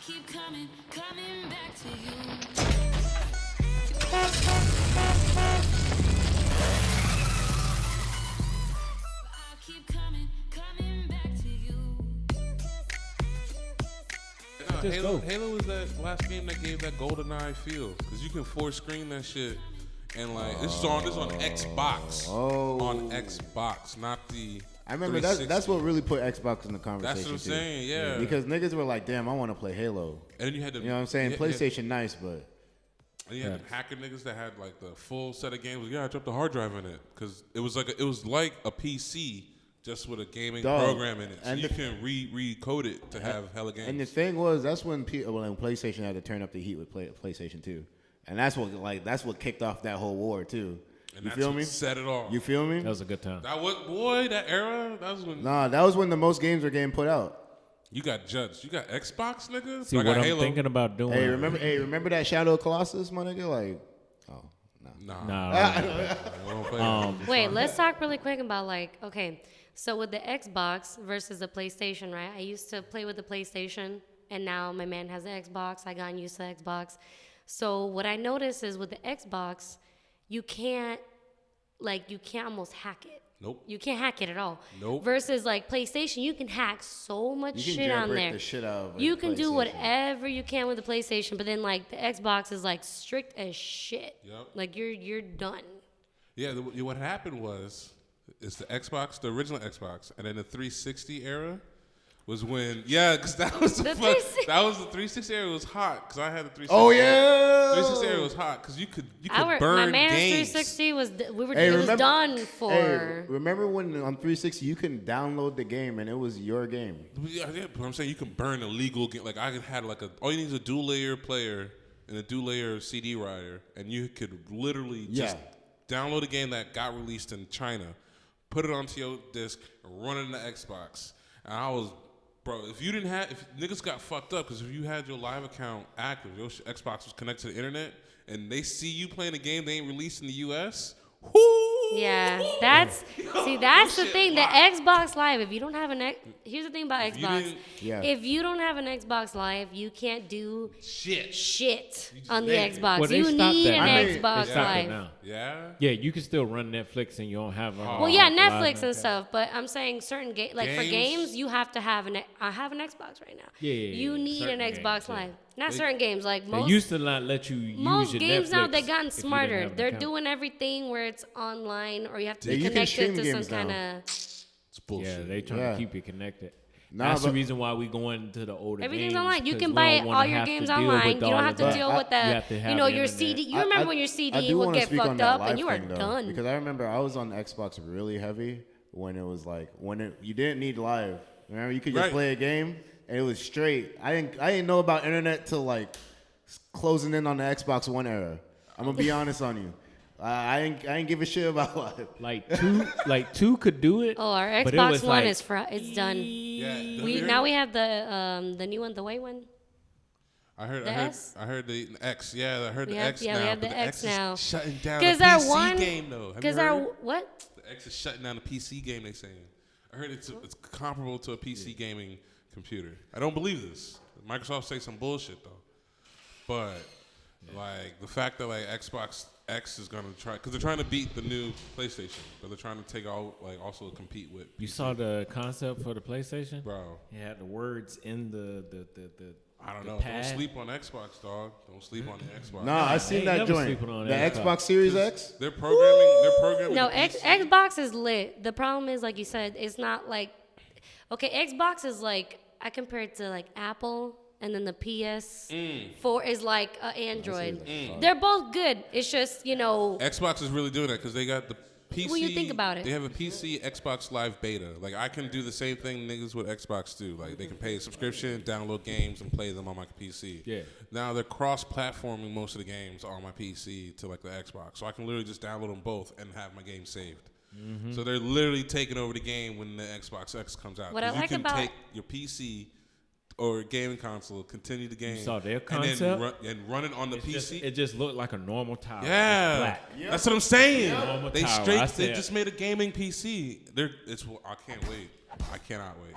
Keep coming back to you. I keep coming back to you. Halo was that last game that gave that GoldenEye feel, because you can force screen that shit, and like this is on Xbox. Oh. On Xbox, not the. I remember 360. that's what really put Xbox in the conversation. That's what I'm too. saying, yeah. Because niggas were like, damn, I want to play Halo. And then you had the, You know what I'm saying? yeah, PlayStation nice, but and you had the hacker niggas that had like the full set of games. Yeah, I dropped the hard drive in it because it was like a PC just with a gaming program in it, so and you can recode it to have hella games. and the thing was, that's when PlayStation had to turn up the heat with PlayStation 2, and that's what kicked off that whole war too. And You that's feel what me? set it off. You feel me? That was a good time. That era. That was when Nah, that was when the most games were getting put out. you got judged. You got Xbox, nigga. See, I what got I'm Halo. thinking about doing. Remember that Shadow of Colossus, my nigga? Like, oh, no. Nah. I don't play that. Wait, let's talk really quick about okay, so with the Xbox versus the PlayStation, right? I used to play with the PlayStation, and now my man has the Xbox. I got used to Xbox. So what I noticed is with the Xbox, you can't almost hack it. Nope. You can't hack it at all. Nope. Versus like PlayStation, you can hack so much You can shit on jailbreak there. the shit out of You the can do PlayStation. whatever you can with the PlayStation, but then like the Xbox is like strict as shit. Yep. Like you're done. Yeah, what happened was, it's the Xbox, the original Xbox, and then the 360 era was when, because that was the 360 that was the 360 era was hot, because I had the 360. Oh yeah. 360 era was hot, because you could My burn man's games. 360 was it was remember- done for. Hey, remember when on 360 you can download the game and it was your game? Yeah, but I'm saying you can burn a legal game. Like I had all you need is a dual layer player and a dual layer CD writer, and you could literally just download a game that got released in China, put it onto your disc, and run it in the Xbox. And I was, bro, if niggas got fucked up, because if you had your live account active, your Xbox was connected to the internet, and they see you playing a game they ain't released in the US, Yeah, that's the thing. The Xbox Live. If you don't have here's the thing about Xbox. If you don't have an Xbox Live, you can't do shit on the Xbox. Well, they you stopped need that. an They Xbox stopped it Live. now. Yeah? Yeah, you can still run Netflix and you don't have. Well, yeah, Netflix and stuff. But I'm saying certain for Games? games, you have to have I have an Xbox right now. Yeah. You need an Certain Xbox games, yeah. Live. Not certain games. Like They most used to not let you use most your games now, Netflix they've gotten if you didn't smarter. have an They're account. doing everything where it's online or you have to Yeah, be you can connected stream to some games kind now. of. It's bullshit. Yeah, they trying Yeah. to keep you connected. Nah, That's the but- reason why we going to the older Everything's games. online. You 'cause can we buy don't wanna all your have to games deal with online. You all don't of have to that. deal with You have to have your the CD. internet. You remember when your I CD do would wanna get speak on fucked that up and live you are thing, though, done. Because I remember I was on the Xbox really heavy when it was like you didn't need live. Remember, you could just Right. play a game and it was straight. I didn't know about internet till like closing in on the Xbox One era. I'm gonna be honest on you. I ain't give a shit about live. Like two could do it. Oh, our but it Xbox was One like, is it's done. Yeah, Now we have the new one, the white one. I heard S? the X. Yeah, I heard the We have- X yeah, now. we have but the the X now. is shutting down Because the our PC one game though. Have you Because heard our it? what? The X is shutting down the PC game. They saying. I heard it's comparable to a PC gaming computer. I don't believe this. Microsoft say some bullshit though. But like the fact that like Xbox X is gonna try, because they're trying to beat the new PlayStation, but they're trying to take all also compete with. You saw the concept for the PlayStation, Bro. It had the words in the I don't the know. pad. Don't sleep on Xbox, dog. Don't sleep on the Xbox. Nah, I seen ain't that never joint. sleeping on The Xbox. Xbox Series X. They're programming. No, the PC. Xbox is lit. The problem is, like you said, it's not like Xbox is like I compare it to like Apple, and then the PS4 is like Android. They're both good. It's just Xbox is really doing that because they got the PC. When you think about it. They have a PC Xbox Live beta. Like I can do the same thing niggas with Xbox do. Like they can pay a subscription, download games, and play them on my PC. Yeah. Now they're cross-platforming most of the games on my PC to like the Xbox, so I can literally just download them both and have my game saved. So they're literally taking over the game when the Xbox X comes out. What I 'Cause like you can about- take your PC, or gaming console, continue the game. saw their And concept? then run it on the PC. It just looked like a normal tower. It's Yeah, black. that's what I'm saying. Normal They tower. straight. I They said- just made a gaming PC. I can't wait. I cannot wait.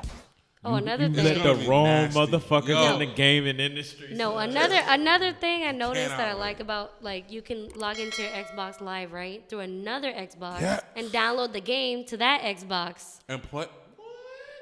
Oh, another You thing. let the gonna be wrong nasty. motherfuckers Yo. in the gaming industry. No, another thing I noticed that I Cannot like about like you can log into your Xbox Live right through another Xbox Yeah. and download the game to that Xbox. And play.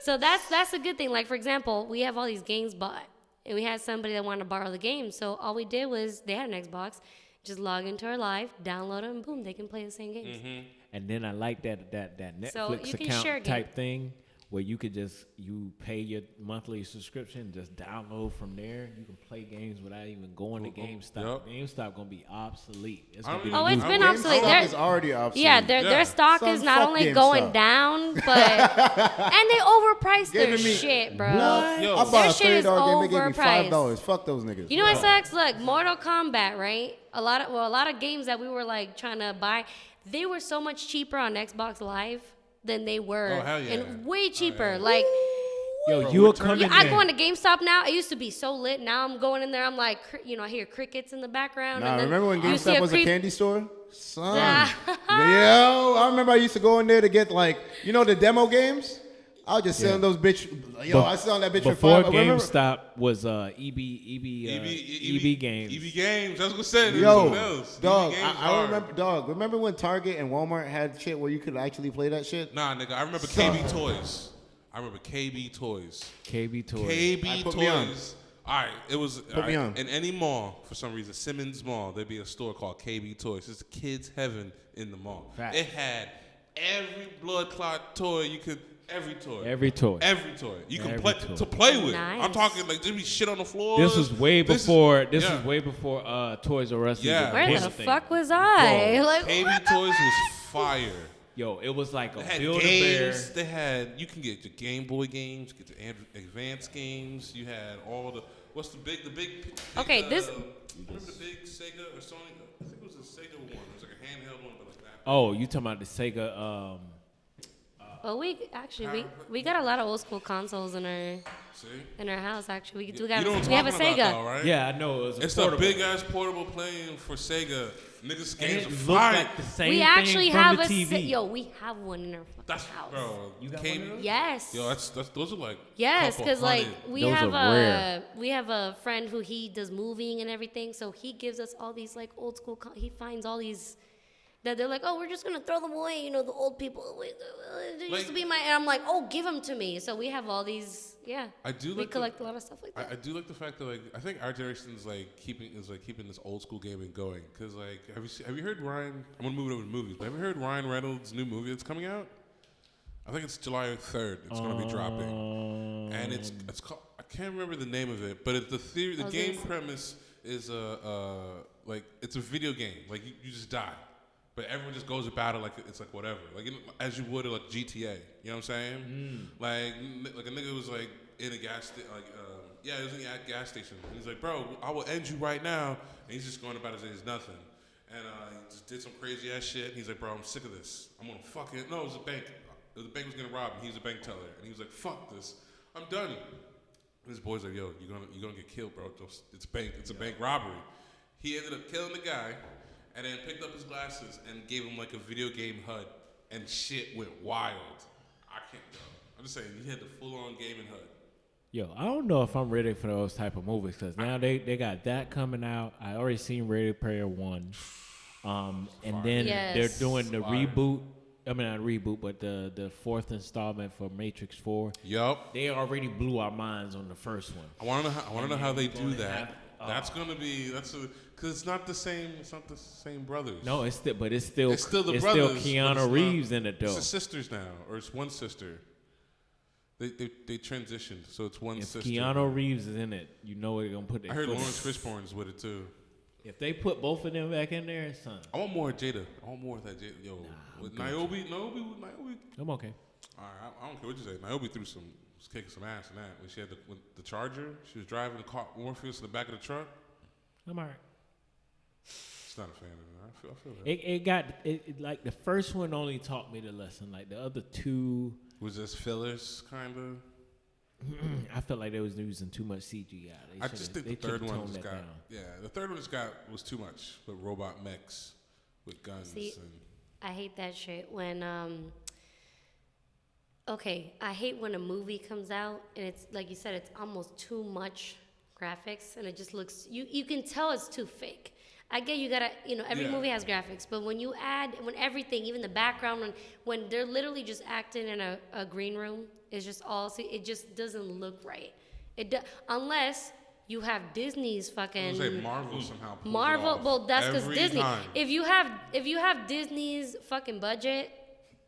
So that's a good thing. Like for example, we have all these games bought, and we had somebody that wanted to borrow the game. So all we did was they had an Xbox, just log into our Live, download them, boom, they can play the same games. Mm-hmm. And then I like that Netflix So you can share account type thing where you could you pay your monthly subscription, just download from there. You can play games without even going to GameStop. Yep. GameStop gonna be obsolete. It's I gonna be don't the Oh, new it's been GameStop obsolete. is already obsolete. Yeah, Yeah. their stock Son, is not fuck only GameStop. going down, but and they overpriced their Giving me- shit, bro. Yo, I bought Their a shit is $30 game. They gave me overpriced. $5. Fuck those niggas. You know what sucks? Look, Mortal Kombat, right? A lot of games that we were like trying to buy, they were so much cheaper on Xbox Live than they were, Oh, hell yeah. and way cheaper. yeah. Like, Yo, you will come in I there. go into GameStop now. It used to be so lit. Now I'm going in there. I'm like, I hear crickets in the background. Nah, and then remember when you see GameStop was a creep- candy store? Son. Yeah. Yo, I remember I used to go in there to get like, the demo games? I was just selling those bitch. Yo, I selling that bitch for Before $5. Remember- GameStop was EB Games. EB Games. That's what I said. Yo, Something else. dog, EB Games I hard. remember, dog. Remember when Target and Walmart had shit where you could actually play that shit? Nah, nigga. I remember Son. KB Toys. I remember KB Toys. KB Toys. KB Put me on. Toys. All right, it was me on. in any mall for some reason. Simmons Mall, there'd be a store called KB Toys. It's kids' heaven in the mall. Fact. It had every blood clot toy you could. Every toy. Every toy. Every toy you can Every play toy. to play with. Nice. I'm talking like there'd be shit on the floor. This was way This is- before. This yeah. was way before Toys R Us. Yeah. even Where was the a thing. fuck was I? Bro, Like, KB Toys was fire. Yo, it was like a They had Build-A-Bear. games. They had you can get the Game Boy games, get the advanced games. You had all the what's the big Okay, this- remember the big Sega or Sony? I think it was a Sega one. It was like a handheld one, but like that. Oh, you talking about the Sega? well, we got a lot of old school consoles in our See, house. Actually, we you know what I'm have a talking Sega. about, though, right? Yeah, I know. It was a It's the portable. big ass portable playing for Sega. Niggas And games it are looked fire. like the same We thing actually from have the a TV. we have one in our fucking That's house. bro. You got KB, one of those? Yes. Yo, that's those are like Yes, couple because like hundred. we Those have are rare. we have a friend who he does moving and everything, so he gives us all these like old school. He finds all these that they're like, oh, we're just gonna throw them away. The old people. They used to be my. And I'm like, oh, give them to me. So we have all these. Yeah. I do We like the- collect a lot of stuff like that. I do like the fact that like I think our generation is like keeping this old school gaming going because like have you heard Ryan? I'm gonna move it over to movies. But have you heard Ryan Reynolds' new movie that's coming out? I think it's July 3rd. It's gonna be dropping, and it's called I can't remember the name of it, but it's the I was game gonna say- premise is like it's a video game. Like you just die. But everyone just goes about it like it's like whatever, like as you would like GTA. You know what I'm saying? Like a nigga was like in a he was in a gas station, and he's like, bro, I will end you right now, and he's just going about it as it's nothing, and he just did some crazy ass shit. And he's like, bro, I'm sick of this. I'm gonna fucking no, it was a bank. The bank was gonna rob him. He's a bank teller, and he was like, fuck this. I'm done. And his boy's like, yo, you're gonna get killed, bro. It's a bank robbery. He ended up killing the guy. And then picked up his glasses and gave him like a video game HUD, and shit went wild. I can't go. I'm just saying, he had the full-on gaming HUD. Yo, I don't know if I'm ready for those type of movies because now they got that coming out. I already seen Ready Player One, and then Yes. they're doing the Fire. reboot. I mean, not reboot, but the fourth installment for Matrix 4. Yup. They already blew our minds on the first one. I want to know how they do gonna that. have, That's gonna be because it's not the same. It's not the same brothers. No, it's still the brothers. Still but it's Keanu not- Reeves in it though. It's the sisters now, or it's one sister. They transitioned, so it's one If sister. Keanu Reeves is in it, you know they're gonna put their I heard foot in. Lawrence Fishburne's with it too. If they put both of them back in there, son, I want more Jada. I want more of that Jada. Yo, with Niobe. I'm okay. All right, I don't care what you say. Niobe was kicking some ass in that when she had the Charger. She was driving the car Morpheus in the back of the truck. I'm alright. It's not a fan of it. I feel that. It got like the first one only taught me the lesson. Like the other two, Was this fillers kind of? I felt like they was using too much CGI. I just think the third one the third one was too much with robot mechs with guns. See, and I hate that shit when okay, I hate when a movie comes out and it's like you said, it's almost too much graphics and it just looks you can tell it's too fake. I get you gotta every movie has graphics, but when you add when everything, even the background, when they're literally just acting in a green room, it's just all it just doesn't look right. Unless you have Disney's fucking I was gonna say Marvel somehow pulls it Marvel. off Well, that's because every Disney. time. If you have Disney's fucking budget,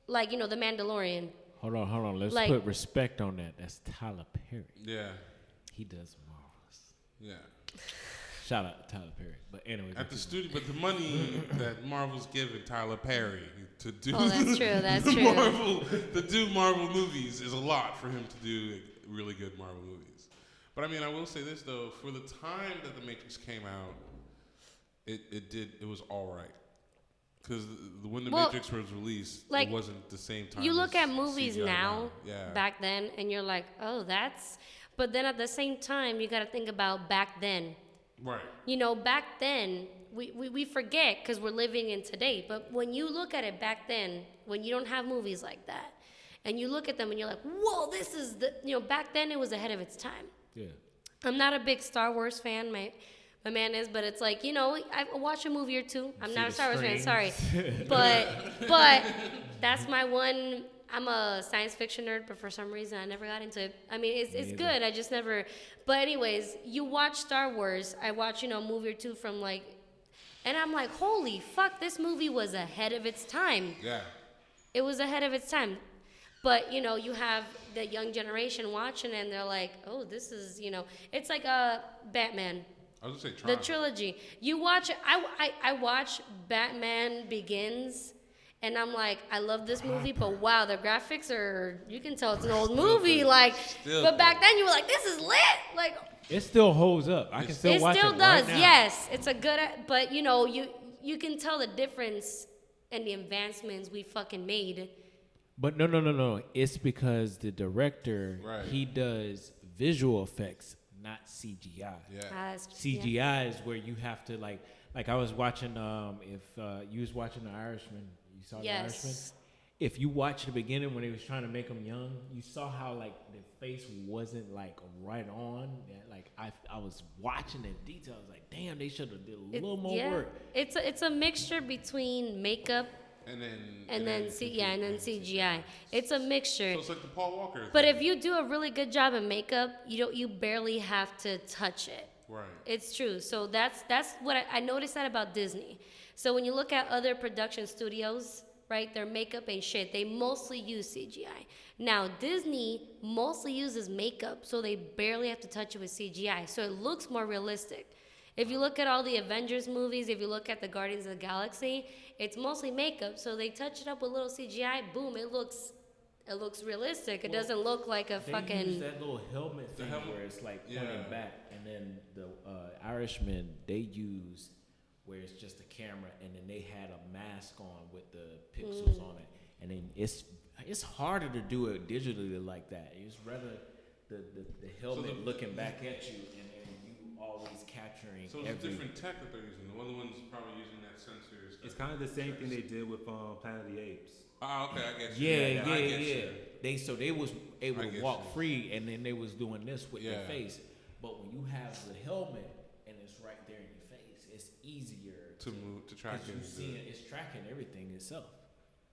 like the Mandalorian. Hold on. Let's Like- put respect on that. That's Tyler Perry. Yeah, He does marvelous. yeah. Shout out to Tyler Perry. But anyway, At the studio, but the money that Marvel's giving Tyler Perry to do Oh, that's true. That's true. Marvel movies is a lot for him to do really good Marvel movies. But I mean, I will say this though: for the time that The Matrix came out, it was all right. Because when The Matrix was released, like, it wasn't the same time. You look as at movies CGI now, Yeah. back then, and you're like, oh, that's. But then at the same time, you got to think about back then. Right. Back then, we forget because we're living in today. But when you look at it back then, when you don't have movies like that, and you look at them and you're like, whoa, this is back then it was ahead of its time. yeah. I'm not a big Star Wars fan. My man is, but it's like, I watch a movie or two. I'm not a Star Wars fan, sorry. But that's my one. I'm a science fiction nerd, but for some reason I never got into it. I mean, it's good. I just never. But anyways, you watch Star Wars. I watch a movie or two from and I'm like, holy fuck, this movie was ahead of its time. Yeah. It was ahead of its time. But, you have the young generation watching and they're like, oh, this is, it's like a Batman. I was gonna say Tron. The trilogy. You watch, I watch Batman Begins and I'm like, I love this movie, but wow, the graphics are, you can tell it's an old movie. But back then you were like, this is lit. It still holds up. I can still watch it. It still right does, now. yes. It's a good, but you can tell the difference and the advancements we fucking made. But no. It's because the director, Right. he does visual effects, not CGI. Yeah. CGI is where you have to like I was watching if you was watching The Irishman, you saw The Irishman. Yes. If you watch the beginning when they was trying to make him young, you saw how the face wasn't right on. I was watching in detail. I was like, damn, they should have did a little more work. It's a mixture between makeup And and then CGI. It's a mixture. So it's like the Paul Walker But thing. if you do a really good job in makeup, you barely have to touch it. Right. It's true. So that's what I noticed that about Disney. So when you look at other production studios, right, their makeup ain't shit. They mostly use CGI. Now Disney mostly uses makeup, so they barely have to touch it with CGI. So it looks more realistic. If you look at all the Avengers movies, if you look at the Guardians of the Galaxy, it's mostly makeup. So they touch it up with a little CGI. Boom! It looks realistic. It doesn't look like a They fucking. use that little helmet thing where it's pointing back, and then the Irishman they used where it's just a camera, and then they had a mask on with the pixels on it, and then it's harder to do it digitally like that. It's rather the helmet looking back at you, and then you always capturing. So it's a different tech that they're using. The one's probably using that sensor. It's kind of the same thing they did with Planet of the Apes. Oh, okay, I get you. Yeah. I get you. They was able I to get walk you. free, and then they was doing this with their Yeah. face. But when you have the helmet and it's right there in your face, it's easier To move, to track because you it. see it. It's tracking everything itself.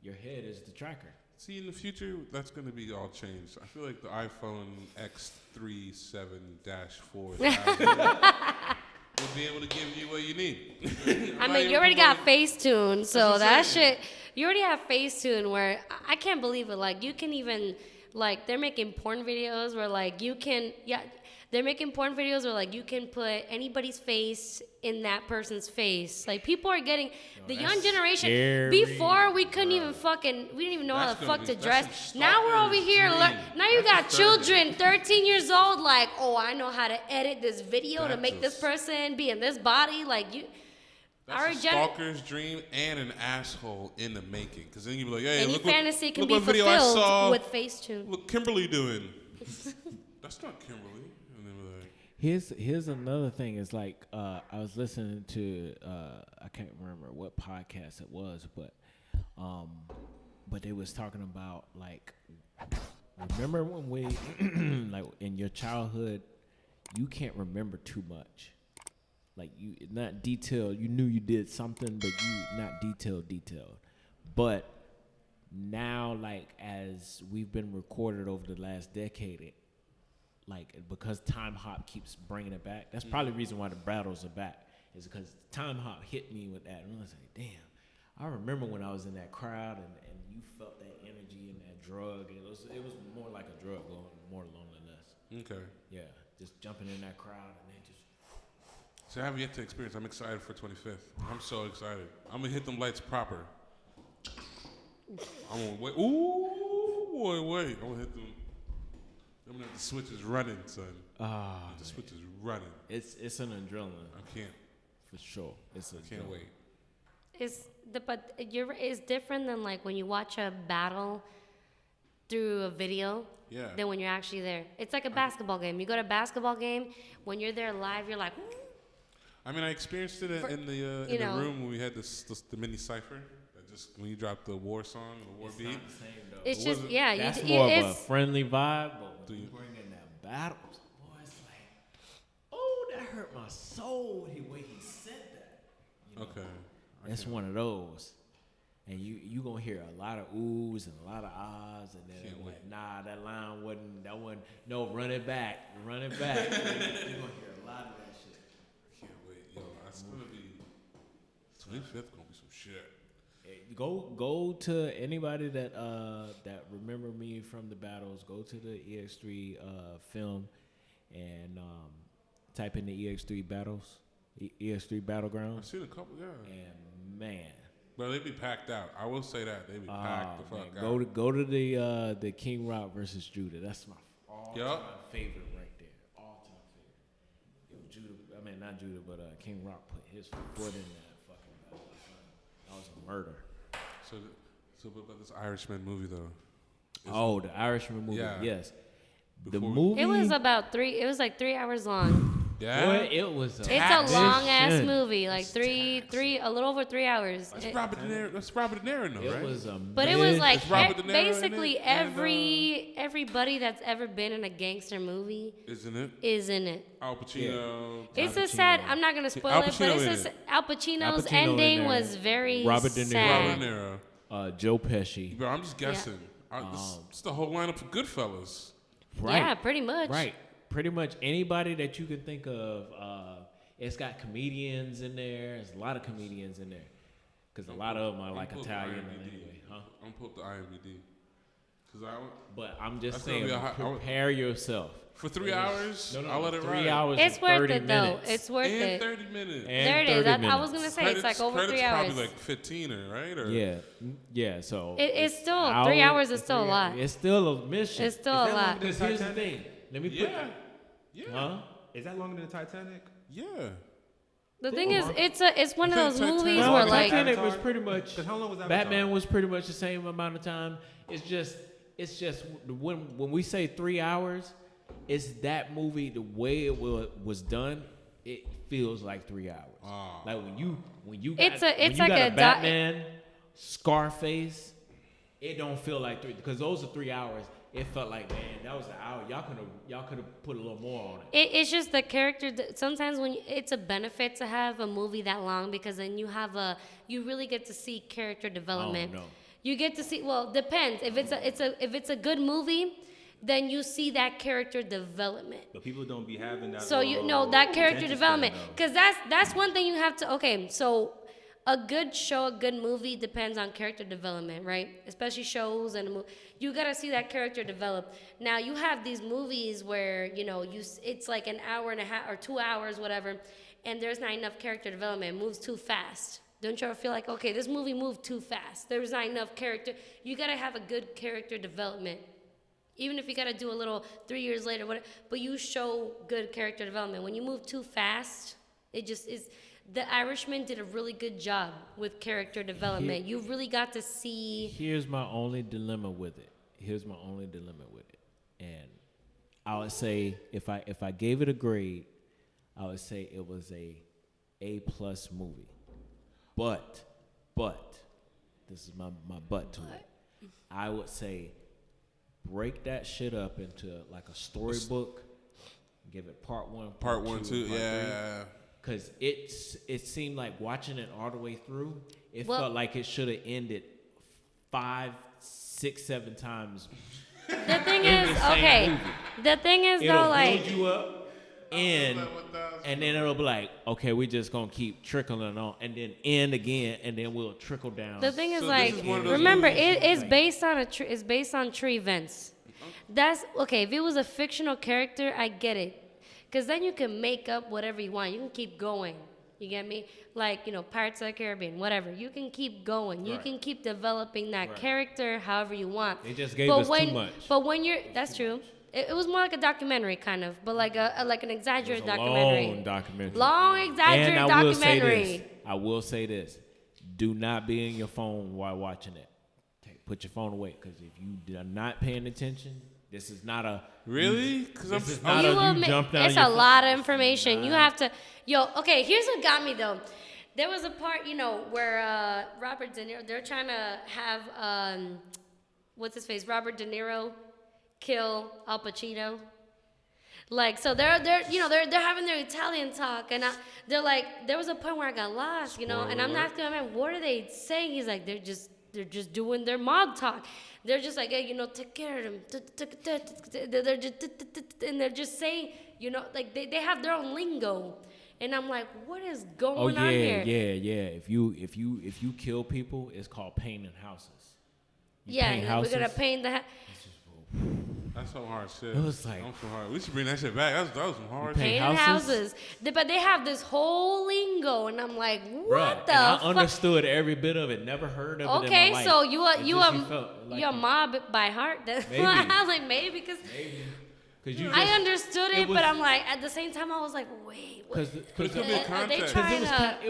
Your head is the tracker. See, in the future, that's going to be all changed. I feel like the iPhone X3 7-4 will be able to give you what you need. I mean, you already got Facetune, so what I'm that saying. shit. You already have Facetune, where I can't believe it. You can even they're making porn videos where you can they're making porn videos where you can put anybody's face in that person's face. People are getting the young generation. scary. Before we couldn't even we didn't even know how That's the gonna fuck be- to that's dress. some Now we're over stalker's here. dream. Now you got That's disturbing. children, 13 years old. Oh, I know how to edit this video to That's make this person be in this body. That's Our a stalker's dream and an asshole in the making. Because then you be like, hey, Any look fantasy what, can look be what video I saw. fulfilled with Facetune. Look, Kimberly doing. That's That's not Kimberly. And they were like, Here's another thing. It's like I was listening to I can't remember what podcast it was, but they was talking about like, remember when we like in your childhood, you can't remember too much. Like you not detailed. You knew you did something, but you not detailed. But now, like as we've been recorded over the last decade, like because Time Hop keeps bringing it back. That's probably the reason why the battles are back. Is because Time Hop hit me with that, and I was like, damn. I remember when I was in that crowd, and you felt that energy and that drug. And it was more like a drug, more loneliness. okay. Yeah, just jumping in that crowd and then just. So I have yet to experience. I'm excited for 25th. I'm so excited. I'm gonna hit them lights proper. I'm gonna wait. Ooh, boy, wait. I'm gonna hit them. I'm gonna have the switches running, son. The switches running. It's an adrenaline I can't. for sure. It's a Can't wait. It's different than like when you watch a battle through a video. Yeah. Than when you're actually there. It's like a basketball game. You go to a basketball game, when you're there live, you're like, I mean, I experienced it in the room when we had the mini cipher. Just when you drop the war song, the war beat. not the same though. it's It just wasn't- yeah. That's you, more of a it's friendly vibe, but Do when you you- bring in that battles, boy, it's like, oh, that hurt my soul the way he said that. You know? Okay. That's one of those. And you gonna hear a lot of oohs and a lot of ahs, and then Can't like, wait. nah, that wasn't, no, run it back. You're gonna hear a lot of that shit. Can't wait. Yo, that's gonna be 25th. Gonna be some shit. Hey, go to anybody that remember me from the battles. Go to the EX3 film and type in the EX3 battles, EX3 I've battlegrounds, seen a couple, yeah. and man. But they be packed out. I will say that they be packed the fuck Man, out. go to the King Rock versus Judah. That's my all-time favorite right there. All-time favorite. Yo, Judah, I mean not Judah, but King Rock put his foot in that fucking battle. That was a murder. So what about this Irishman movie though? Oh, the Irishman movie. Yeah. Yes. The Before- movie. it was like 3 hours long. Yeah. Boy, it was. It's a long ass taxing. movie, like a little over 3 hours. That's Robert De Niro. That's Robert De Niro, though, It right? was a. But it was like It's Robert De Niro in basically it, and, everybody that's ever been in a gangster movie Isn't it? is in it. Al Pacino. It's a Pacino. sad. I'm not gonna spoil Al it, but Pacino it's in just it. Al Pacino's Al Pacino in ending there. was very Robert De Niro. sad. Robert De Niro. Joe Pesci. Bro, I'm just guessing. It's the whole lineup for Goodfellas. Right. Yeah, pretty much. Right. Pretty much anybody that you can think of. It's got comedians in there. There's a lot of comedians in there. Because a lot of them are like pull up the Italian IMDb. anyway, huh? I'm gonna pull up the IMDb. Cause But I'm just That's gonna saying, be a high- prepare yourself. for 3 hours, No, I'll let it 3 ride. hours. It's and worth 30 it though. minutes. It's worth And it. 30 minutes. And There it is. 30 I was minutes. gonna say it's like over credits 3 hours. probably like 15 right? Or Yeah, yeah. So It's still 3 hours is still a lot. It's still a mission. It's still a that lot. longer Because here's the thing. Let me put. Yeah. Yeah. Huh? Is that longer than Titanic? Yeah. The thing is, it's one of those Titanic- movies Well, where Titanic- like Titanic was Avatar? pretty much. Because how long was Batman was pretty much the same amount of time. It's just when we say 3 hours, it's that movie the way it was done. It feels like 3 hours. Wow. Like when you It's got, a- it's when you like got a Batman, Scarface. It don't feel like 3 because those are 3 hours. It felt like, man, that was an hour. Y'all could have put a little more on it. it's just the character. Sometimes it's a benefit to have a movie that long because then you really get to see character development. no. You get to see. Well, depends. If it's a good movie, then you see that character development. But people don't be having that. So you know that character development, because that's one thing you have to. Okay, so a good show, a good movie depends on character development, right? Especially shows and you gotta see that character develop. Now you have these movies where it's like an hour and a half or 2 hours, whatever, and there's not enough character development. It moves too fast. Don't you ever feel like, okay, this movie moved too fast? There's not enough character. You gotta have a good character development. Even if you gotta do a little 3 years later, but you show good character development. When you move too fast, it just is. The Irishman did a really good job with character development. You really got to see. Here's my only dilemma with it. And I would say if I gave it a grade, I would say it was A+ movie. But this is my butt to it. I would say break that shit up into like a storybook. Give it part 1, Part 1, 2, and part yeah. 3. Cause it seemed like watching it all the way through, it Well- felt like it should have ended 5, 6, 7 times. The thing is, same okay. movie. The thing is, It'll though, like, build you up, and then it'll be like, okay, we just gonna keep trickling on, and then end again, and then we'll trickle down. the thing is, So like, this is one of those remember, movies it's based on it's based on true events. That's okay. If it was a fictional character, I get it, because then you can make up whatever you want. You can keep going. You get me? Like, Pirates of the Caribbean, whatever. You can keep going. You can keep developing that character however you want. They just gave us too much. But when that's true. It was more like a documentary, kind of, but like an exaggerated documentary. Long documentary. Long exaggerated And I will say documentary. this. I will say this. Do not be in your phone while watching it. Put your phone away, because if you are not paying attention, this is not a Really? Because This is I'm not You a- will you ma- jumped out it's of your a lot of information. You have to, okay, here's what got me though. There was a part, where Robert De Niro, they're trying to have, what's his face, Robert De Niro kill Al Pacino. Like, so they're having their Italian talk, and they're like, there was a point where I got lost, and I'm asking my man, what are they saying? He's like, they're just doing their mob talk. They're just like, hey, take care of them. They're just saying, like they have their own lingo, and I'm like, what is going on here? If you kill people, it's called painting houses. You Yeah, paint we're gonna houses. paint the. That's some hard shit. It was like- That's some hard. We should bring that shit back. That was some hard paint shit. Painted houses? houses. But they have this whole lingo, and I'm like, what Bruh, the and I fuck? understood every bit of it. Never heard of it in Okay, my life. so It just felt like you're a mob by heart. That's Maybe. why I was like, maybe because 'Cause you I just- understood it, was- but I'm like, at the same time, I was like, wait, what? Cause But it could be a Are they context. trying to?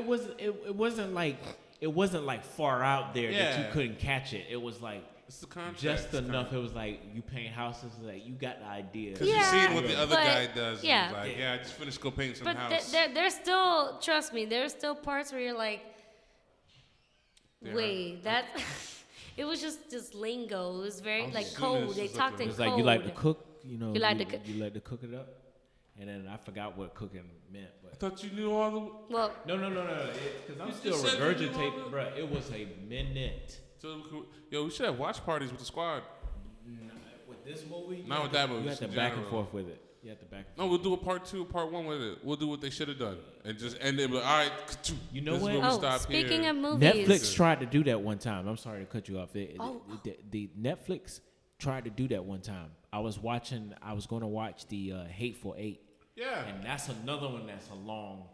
it wasn't like far out there that you Yeah. couldn't catch it. It was like It's the context. just enough. kinda. It was like you paint houses, like you got the idea. Because Yeah, you've seen what the other but- guy does. yeah. Yeah. Like, I just finished go paint some But house. there's still, trust me, there's still parts where you're like, Yeah. wait, that. It was just lingo. It was very I'm like assuming code. this They is talked in It's code. like you like to cook, You like to cook- you like to cook it up, and then I forgot what cooking meant, I but thought you knew all the. Well, no, because I'm You still just said you knew all regurgitating, the- bruh. It was a minute. So, we should have watch parties with the squad. With this movie, you Not have with to- that movie, You have just to in back and general. forth with it. You have to back. And No, we'll do a part 2, part 1 with it. We'll do what they should have done, and just end it. Like, all right, You know this what? Is where we oh, stop speaking here. of movies, Netflix tried to do that one time. I'm sorry to cut you off. Oh. The Netflix tried to do that one time. I was going to watch the Hateful Eight. Yeah. And that's another one that's a long.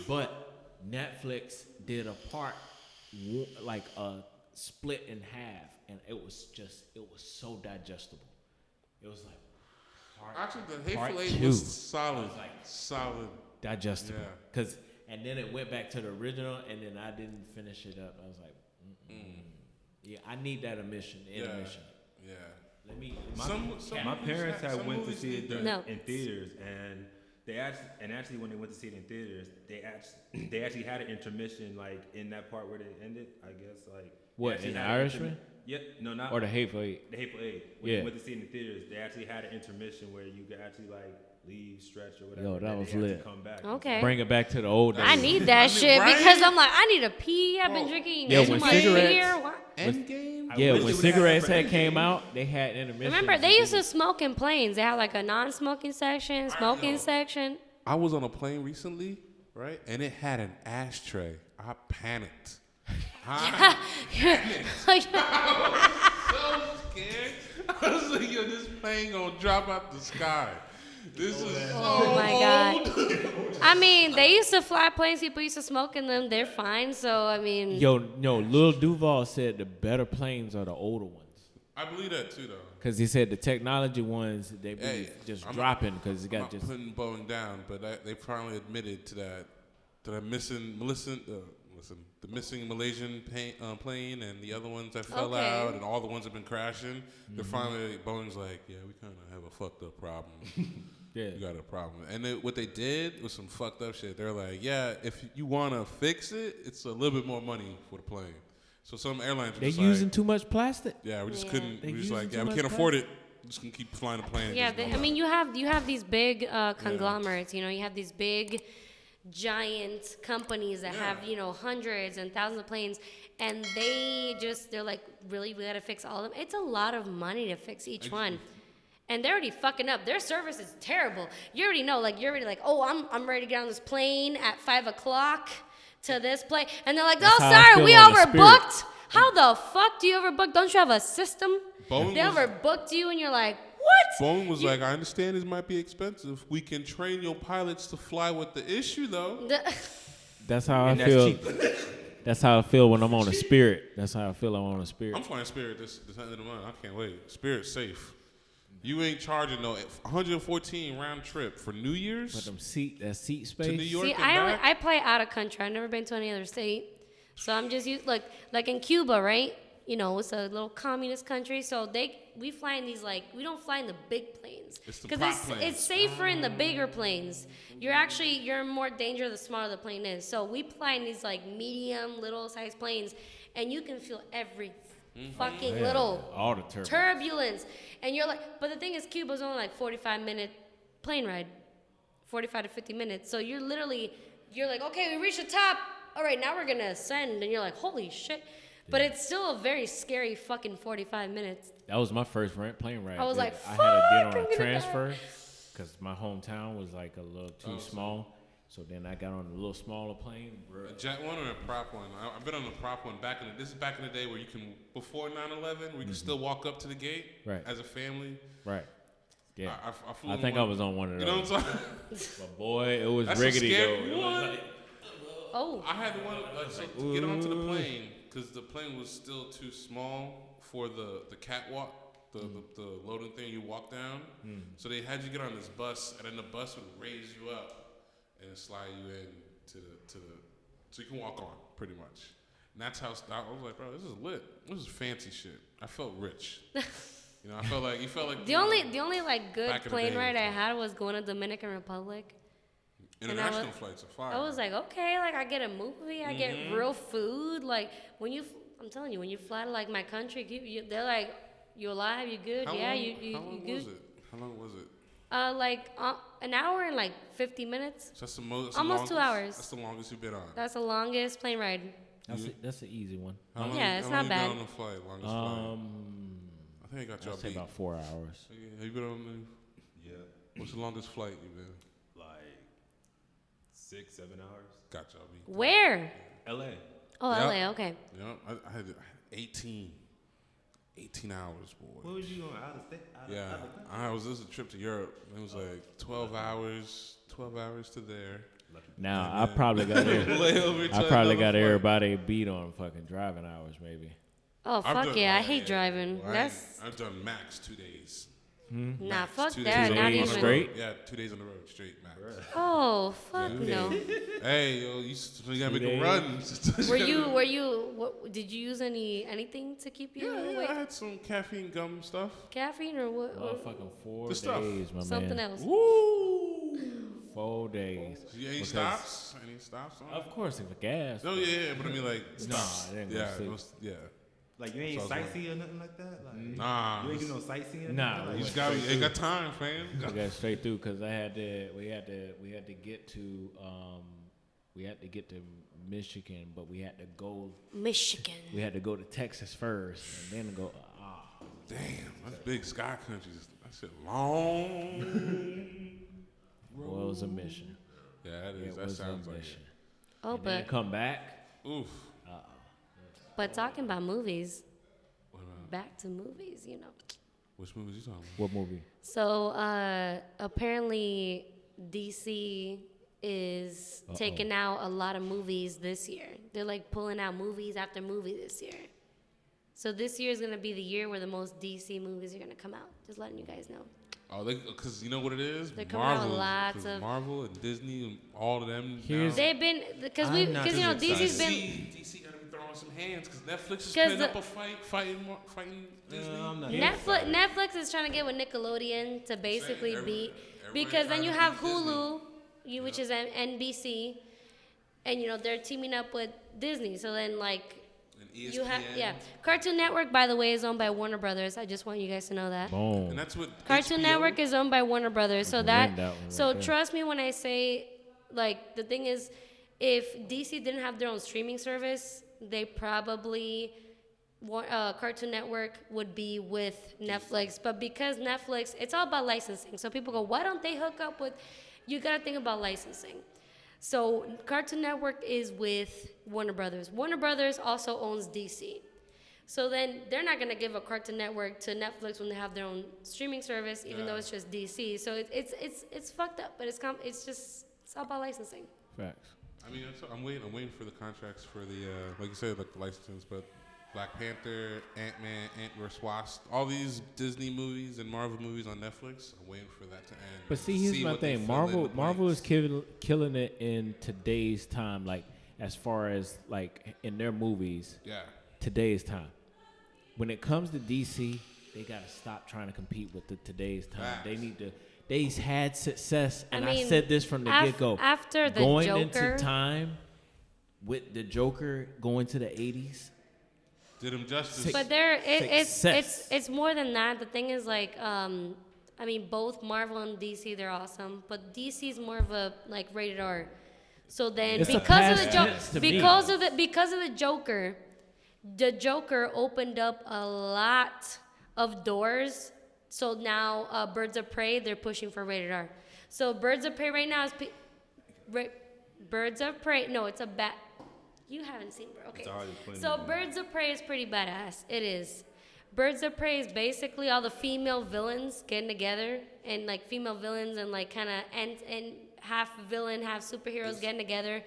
But Netflix did a part, like a split in half. And it was so digestible. It was like part, Actually, the part Hateful Eight two. was solid. was like- Solid. digestible. Yeah. And then it went back to the original, and then I didn't finish it up. I was like, yeah, I need that intermission. Yeah. Yeah. Let me. Some My parents some had went to movies see it need during, No. in theaters, and actually when they went to see it in theaters, they actually had an intermission like in that part where they ended. I guess like What, they actually in The had an Irishman? Yeah, no, not Or the Hateful Eight. the Hateful Eight. When Yeah. they went to see it in the theaters, they actually had an intermission where you could actually like leave, stretch, or whatever. Yo, that and was they had to lit. Come back. Okay. Bring it back to the old days. I need that shit right? because I'm like, I need to pee. I've been Bro. drinking Yeah, too when much cigarettes- beer. What? Endgame. I Yeah, wish when it would cigarettes happen had for came Endgame. out, they had intermission. Remember, they used to smoke in planes. They had like a non-smoking section, smoking section. I was on a plane recently, right? And it had an ashtray. I panicked. I so scared. I was like, yo, this plane gonna drop out the sky. This is Oh my god. I mean, they used to fly planes. People used to smoke in them. They're fine. So I mean, Yo, Lil Duval said the better planes are the older ones. I believe that too, though. Because he said the technology ones, they be Hey, just I'm dropping because it I'm got not just. putting Boeing down, but they finally admitted to that. That I'm missing Melissa. listen, the missing Malaysian plane and the other ones that fell Okay. out and all the ones that have been crashing, they're finally, Boeing's like, yeah, we kind of have a fucked up problem. Yeah. You got a problem. And what they did was some fucked up shit. They're like, yeah, if you want to fix it, it's a little bit more money for the plane. So some airlines are They just using like, too much plastic. yeah, we just Yeah. couldn't, They we just like, using yeah, too we much can't afford it. We're just going to keep flying the plane. Yeah, There's no I mean, way. you have these big conglomerates. You know, you have these big, giant companies that have hundreds and thousands of planes, and they're like, really, we gotta fix all of them. It's a lot of money to fix each one. And they're already fucking up. Their service is terrible. You already know, like, you're already like, oh, I'm ready to get on this plane at 5 o'clock to this plane. And they're like, That's oh, how I sorry, feel we on the Spirit. overbooked. How the fuck do you overbook? Don't you have a system? Boeing They was- overbooked you, and you're like, what? Boeing was like, I understand this might be expensive. We can train your pilots to fly with the issue, though. That's how I And that's feel. cheap. That's how I feel when I'm on a Spirit. That's how I feel I'm on a Spirit. I'm flying Spirit this end of the month. I can't wait. Spirit's safe. You ain't charging no 114 round trip for New But Year's that seat space. to New York See, and I back. play out of country. I've never been to any other state, so I'm just used like in Cuba, right? You know, it's a little communist country, so we fly in these we don't fly in the big planes It's the because prop planes. it's safer in the bigger planes. You're in more danger the smaller the plane is. So we fly in these medium, little size planes, and you can feel every fucking little all the turbulence. turbulence. And you're like, but the thing is, Cuba's only 45-minute plane ride, 45 to 50 minutes. So you're like, okay, we reached the top. All right, now we're gonna ascend, and you're like, holy shit. But it's still a very scary fucking 45 minutes. That was my first plane ride. I was dude. like, I had to get "Fuck, on I'm a gonna die." transfer because my hometown was a little too small. So then I got on a little smaller plane. Bro. A jet one or a prop one? I've been on a prop one this is back in the day where you can, before 9/11, we could still walk up to the gate Right. as a family. Right. Yeah. I flew I in think one. I was on one of You those. know what I'm saying? But boy, it was That's a riggedy scary though. It was one. like- Oh, I had one to get onto the plane because the plane was still too small for the catwalk, the loading thing you walk down. So they had you get on this bus, and then the bus would raise you up and slide you in to the so you can walk on pretty much. And that's how I was like, bro, this is lit. This is fancy shit. I felt rich. You know, I felt like you felt like the only good Back in the plane day, ride I so. had was going to Dominican Republic. international was- flights are fire. I was like, okay, I get a movie, I get real food. I'm telling you, when you fly to my country, they're like, you alive, you good, how yeah, long, you how long good. was it? How long was it? An hour and 50 minutes. So that's the most. Almost 2 hours. That's the longest you've been on. That's the longest plane ride. That's an easy one. How long, Yeah, it's how long not you bad. been on the flight? Longest flight. I think I got y'all I'd say beat. about 4 hours. Have you been on Yeah, what's the longest flight you've been? like 6-7 hours. Got y'all beat. Where? L.A. Oh, Yep. LA. Okay. Yep, I had 18 hours, boy. Where was you going? Out of state? Yeah, this was a trip to Europe. It was 12 hours to there. Now I probably got Layover to I probably another got flight. everybody beat on fucking driving hours maybe. Oh, I've fuck done- yeah. I oh, hate driving. Well, That's, I've done max 2 days. nah, fuck 2 that. days Not on the even. road. Straight? Yeah, 2 days on the road straight max. Oh, fuck Yeah. no. Hey, yo, you gotta make days. a run. Did you use anything to keep you Yeah, awake? I had some caffeine gum stuff. Caffeine or what? Or Motherfucking 4 The stuff. days, my something man. else? Woo! 4 days. Any Because- stops? Any stops on? Of course, if a gas. No, yeah, but I mean Nah, I didn't go yeah, see. yeah. Like you ain't Sounds right. sightsee or nothing like that. Like Nah, you ain't do no sightseeing. or Nah, nothing? you Like, just got. You ain't got time, fam. I got straight through because we had to get to Michigan, but we had to go to Texas first and then go. Damn, that's big sky countries. That shit long. Well, it was a mission. Yeah, that is. It That was a sounds like mission. Oh, And then but come back. Oof. talking about movies, What about, back to movies, you know. which movies you talking about? What movie? So apparently DC is taking out a lot of movies this year. They're pulling out movies after movie this year. So this year is gonna be the year where the most DC movies are gonna come out. Just letting you guys know. Oh, because you know what it is? They're coming out with Marvel, lots 'cause of- Marvel and Disney and all of them. Here's- now, They've been because I'm not you know as DC's been DC got to be throwing some hands because Netflix is 'Cause putting the- up a fighting Disney. I'm not Netflix is trying to get with Nickelodeon to basically beat because then you have Hulu, which is NBC, and you know they're teaming up with Disney. So then like And ESPN. you have Cartoon Network, by the way, is owned by Warner Brothers. I just want you guys to know that. Boom. And that's what Cartoon HBO Network is owned by Warner Brothers. So can that, win that one so right there. trust me when I say, like, the thing is, if DC didn't have their own streaming service, they probably, Cartoon Network would be with Netflix. But because Netflix, it's all about licensing. So people go, why don't they hook up with, you gotta think about licensing. So Cartoon Network is with Warner Brothers. Warner Brothers also owns DC. So then they're not gonna give a Cartoon Network to Netflix when they have their own streaming service, even though it's just DC. So it's fucked up, but it's all about licensing. Facts. I mean, I'm waiting for the contracts for the like you said, like the licenses, but Black Panther, Ant-Man, Ant vs. Wasp, all these Disney movies and Marvel movies on Netflix. I'm waiting for that to end. But see, here's my what they thing. fill in the Marvel is blanks. killing it in today's time, like as far as like in their movies, Yeah. today's time. When it comes to DC, they gotta stop trying to compete with the today's time. Facts. They need to. They've had success, and I mean, said this from the get go. after the going Joker- into time with the Joker going to the 80s. Did him justice. But Success. it's more than that. The thing is like I mean both Marvel and DC they're awesome, but DC is more of a like rated R. So then It's a because of the past tense to me. because of the Joker opened up a lot of doors. So now Birds of Prey they're pushing for rated R. So Birds of Prey right now is Birds of Prey. No, it's a bat. You haven't seen Birds. Okay. already plenty So of them. Birds of Prey is pretty badass. It is. Birds of Prey is basically all the female villains getting together and like female villains and like kind of and half villain, half superheroes getting together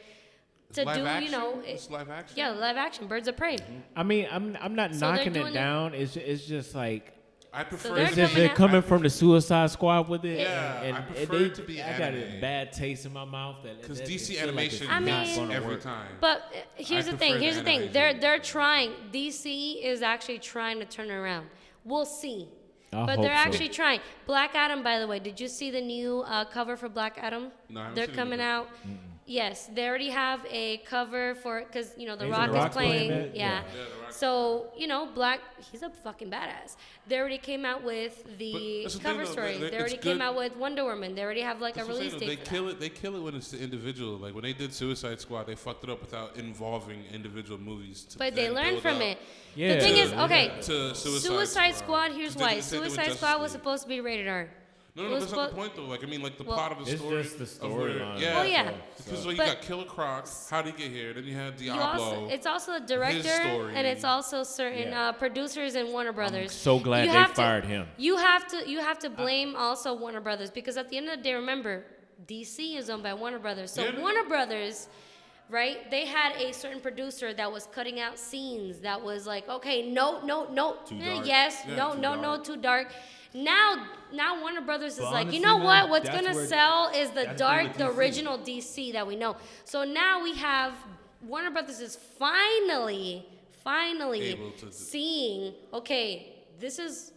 to live do action? you know It's live action. yeah live action Birds of Prey. I mean, I'm not So they're knocking doing it it- down. It's just like I prefer. they're it's just coming they're out- coming from the Suicide Squad with it. Yeah, and I and prefer they, it to be I got a anime. bad taste in my mouth that Because that- DC it feel like it's animation I not mean- gonna every work. time. But here's I the thing. prefer Here's the the thing. animation. They're trying. DC is actually trying to turn it around. We'll see. I But hope they're so. actually trying. Black Adam, by the way, did you see the new cover for Black Adam? No, I haven't They're seen it coming yet. out. Yes, they already have a cover for because you know The Isn't Rock The is Rock playing playing. that? Yeah. Yeah. Yeah, The Rock. So you know, he's a fucking badass. They already came out with the But that's the cover thing, though, story. it's They already came good. out with Wonder Woman. They already have like That's a what I'm release saying, though. date. They for kill that. it. They kill it when it's the individual. Like when they did Suicide Squad, they fucked it up without involving individual movies. To But they then learned build from up it. Yeah. The thing is, to- okay, to Suicide Squad. Here's 'Cause they why. did the same thing with Suicide Justice Squad was League. supposed to be rated R. No, It no, was that's not the suppo- point though. Like I mean, like the Well- plot of the It's story. just the of where- storyline. Yeah. Well, yeah. Because like, you But- got Killer Croc. How did he get here? Then you had You Diablo. also, it's also a director, story. and it's also certain Yeah. producers in Warner Brothers. so glad You they have to- fired him. You have to blame also Warner Brothers because at the end of the day, remember, DC is owned by Warner Brothers. So Yeah. Warner Brothers, right? They had a certain producer that was cutting out scenes that was like, okay, no, Too dark. yes, Yeah, no, too no, dark. too dark. Now Warner Brothers is But like, you honestly, know man, What's that's gonna where- sell is the that's the thing dark, with the DC. original DC that we know. So now we have Warner Brothers is finally Able to do- seeing, okay, this is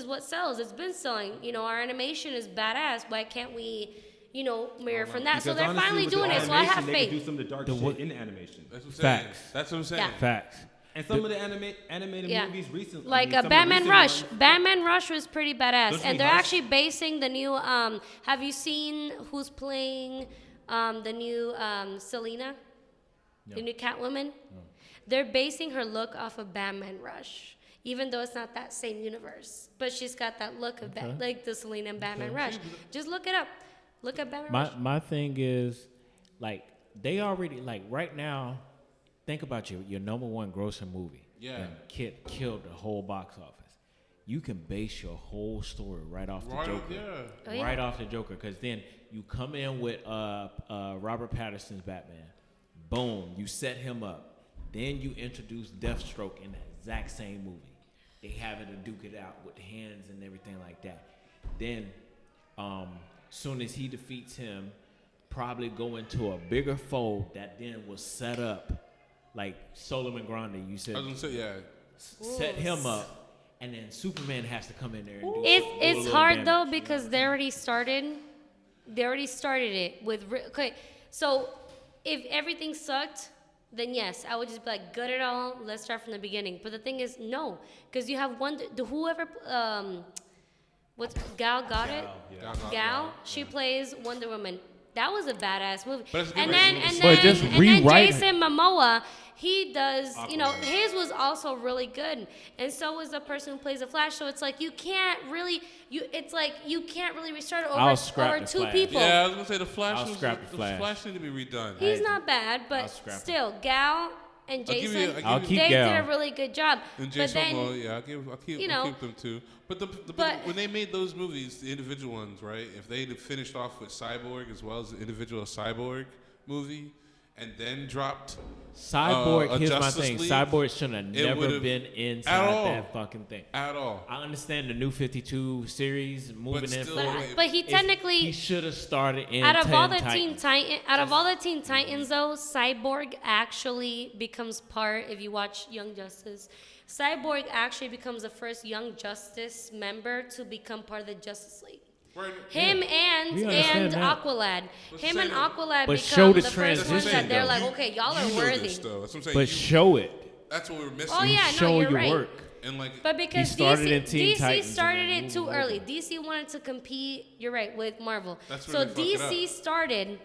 what sells. It's been selling. You know, our animation is badass. Why can't we, mirror from that? So Because they're honestly, finally with the doing it. So I have animation, they could do faith. some of the dark The shit what- in animation. That's what I'm saying. Facts. That's what I'm saying. Yeah. Facts. And some of the animated Yeah. movies recently, Like some of the Batman recent Rush. ones- Batman Rush was pretty badass, Don't you and they're Hush? actually basing the new. Have you seen who's playing the new Selena, the new Catwoman? They're basing her look off of Batman Rush, even though it's not that same universe. But she's got that look of like the Selena and Batman Rush. Just look it up. Look at Batman Rush. My thing is, like, they already, like, right now, think about your number one grossing movie. Yeah. And killed the whole box office. You can base your whole story right off the Right, Joker. yeah. Oh, yeah. Right off the Joker. Because then you come in with Robert Pattinson's Batman. Boom. You set him up. Then you introduce Deathstroke in the exact same movie. They have it to duke it out with the hands and everything like that. Then, soon as he defeats him, probably go into a bigger foe that then will set up, like Solomon Grande. You said I was gonna say, yeah. set him up, and then Superman has to come in there and do. It's little hard though damage. because they already started. They already started it with. Okay, so if everything sucked, then yes, I would just be like, gut it all. Let's start from the beginning. But the thing is, no, because you have whoever. What's Gal Gadot? Gal. She plays Wonder Woman. That was a badass movie. But it's a good And then, movie. and But then, just and then rewrite it. Jason Momoa, he does, you know, Aquaman. his was also really good. And so was the person who plays the Flash. So it's like you can't really, it's like you can't really restart it I'll over, scrap over the two Flash. people. Yeah, I was gonna say the Flash. I'll scrap the Flash. need to be redone. He's not bad, I'll but scrap him. still, Gal and I'll give you- Jason, I'll keep they Gal. did a really good job. And But Jason then, Momoa, yeah, I'll keep them too. But But- when they made those movies, the individual ones, right? If they had finished off with Cyborg as well as the individual Cyborg movie, and then dropped Cyborg, a here's my Justice thing. League, Cyborg should have it never would've- been at inside all. that fucking thing. at all, I understand the new 52 series moving in still, forward. But but he If technically, he should have started in out of all the Teen Teen Titans though, Cyborg actually becomes part. If you watch Young Justice, Cyborg actually becomes the first Young Justice member to become part of the Justice League. right? Him We and understand that. Aqualad. Him and Aqualad But become show the the first ones transition, that they're though. like, okay, y'all You are know worthy. this, though. That's what I'm saying. But You- show it. that's what we're missing. Oh yeah, no, Show you're your right. work. And like, But because started in DC, Teen DC Titans and started then it moved too over. early. DC wanted to compete, you're right, with Marvel. That's So where they fuck it DC up. started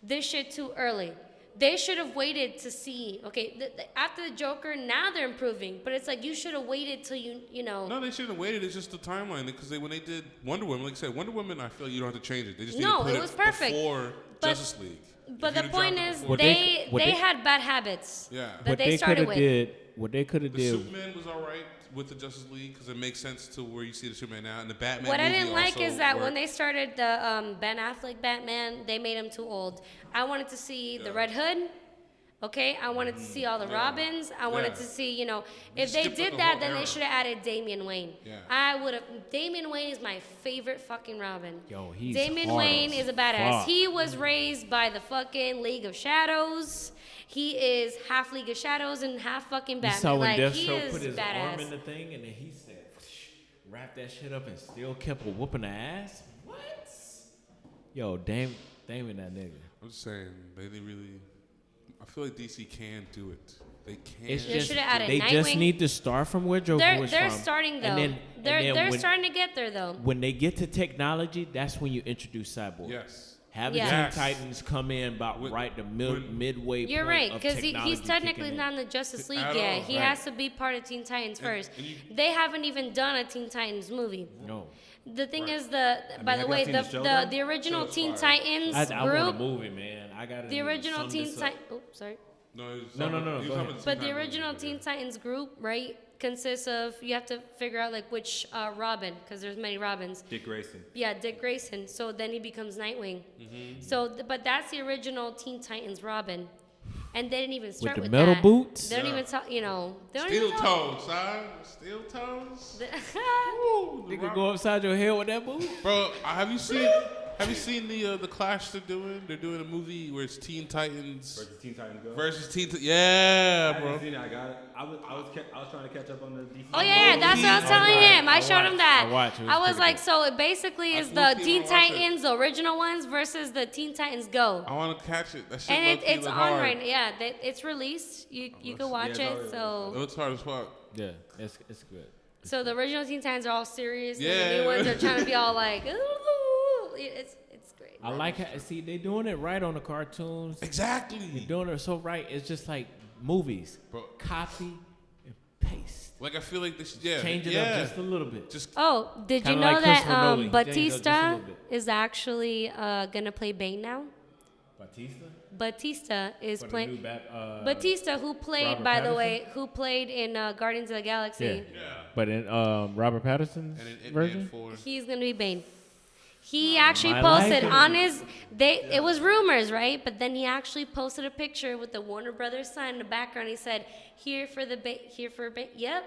this shit too early. They should have waited to see, okay, after the Joker, now they're improving. But it's like you should have waited till you know. no, they shouldn't have waited. It's just the timeline because when they did Wonder Woman, like I said, Wonder Woman, I feel like you don't have to change it. They just No, need to put it was perfect. before But- Justice League. But If the you'd have point dropped it is, before- they had bad habits Yeah. that What they they could started have with. what they could have The did. Superman was all right with the Justice League because it makes sense to where you see the Superman now, and the Batman. What I movie didn't like also is that when worked. they started the Ben Affleck Batman, they made him too old. I wanted to see the Yeah. Red Hood. Okay, I wanted to see all the Robins. I wanted Yeah. to see, you know, if they skipped, like, did a that, whole then era. they should have added Damian Wayne. Yeah. I would have. Damian Wayne is my favorite fucking Robin. Yo, he's Damian hard Wayne as is a badass. fuck. He was raised by the fucking League of Shadows. He is half League of Shadows and half fucking You Batman. saw when Like he Deathstroke is put his badass. arm in the thing and then he said, wrap that shit up and still kept whooping the ass? What? Yo, Damon that nigga. I'm just saying, they really. I feel like DC can do it. They can. It's They just shoulda added they just Nightwing. need to start from where Joker They're was they're from. starting though. And then, they're when, starting to get there though. when they get to technology, that's when you introduce Cyborg. Yes. Have Yeah. the Teen Yes. Titans come in about When- right the when- midway You're point right, of because technology he's technically kicking not in. in the Justice League At yet. all, He right. has to be part of Teen Titans first. and you- They haven't even done a Teen Titans movie. No. The thing Right. is, by the have y'all way, seen the the show, the, though? the original Show's Teen fire. Titans I want a group, movie, man. I got the original Teen Titans. Titans. Oh, sorry. No, it was No, no, no, he was go talking ahead. about But the Teen Titans original movie, Teen Titans group, right, consists of you have to figure out like which Robin, because there's many Robins. Dick Grayson. Yeah, Dick Grayson. So then he becomes Nightwing. So, but that's the original Teen Titans Robin, and they didn't even start the with metal that. boots? They don't Yeah. even talk. You know, they don't Steel even talk. toes, son. Steel toes. The- You could go upside your head with that movie? Bro, have you seen the Clash they're doing? They're doing a movie where it's Teen Titans Versus Teen Titans Go. versus Yeah, I bro. haven't seen it. I got it. I was trying to catch up on the DC. Oh yeah, that's what I was telling him. I showed him that. I watched. It was I was pretty like, good. so it basically is I the flew Teen to watch it. Titans, the original ones, versus the Teen Titans Go. I want to catch it. That shit And low-key it's look on hard. right now. Yeah, it's released. You can watch yeah, it. it's It So looks hard as fuck. Yeah, it's good. so the original Teen Titans are all serious. And Yeah. the new ones are trying to be all like, ooh. It's great. I like how see they doing it right on the cartoons. Exactly. Doing it so right. It's just like movies. Bro. Copy and paste. Like I feel like this. Yeah. Change it yeah. up just a little bit. Just Oh, did you Kinda know like that Christopher Nolan. Change it up just a Batista little bit. is actually gonna play Bane now? Batista Batista is for the playing. new Batista, who played, Robert by the Pattinson? way, who played in Guardians of the Galaxy. Yeah. But in Robert Pattinson's and an version. Ant-Man 4. He's gonna be Bane. He actually I like posted it. on his. It was rumors, right? But then he actually posted a picture with the Warner Brothers sign in the background. He said, "Here for the here for Bane." Yep.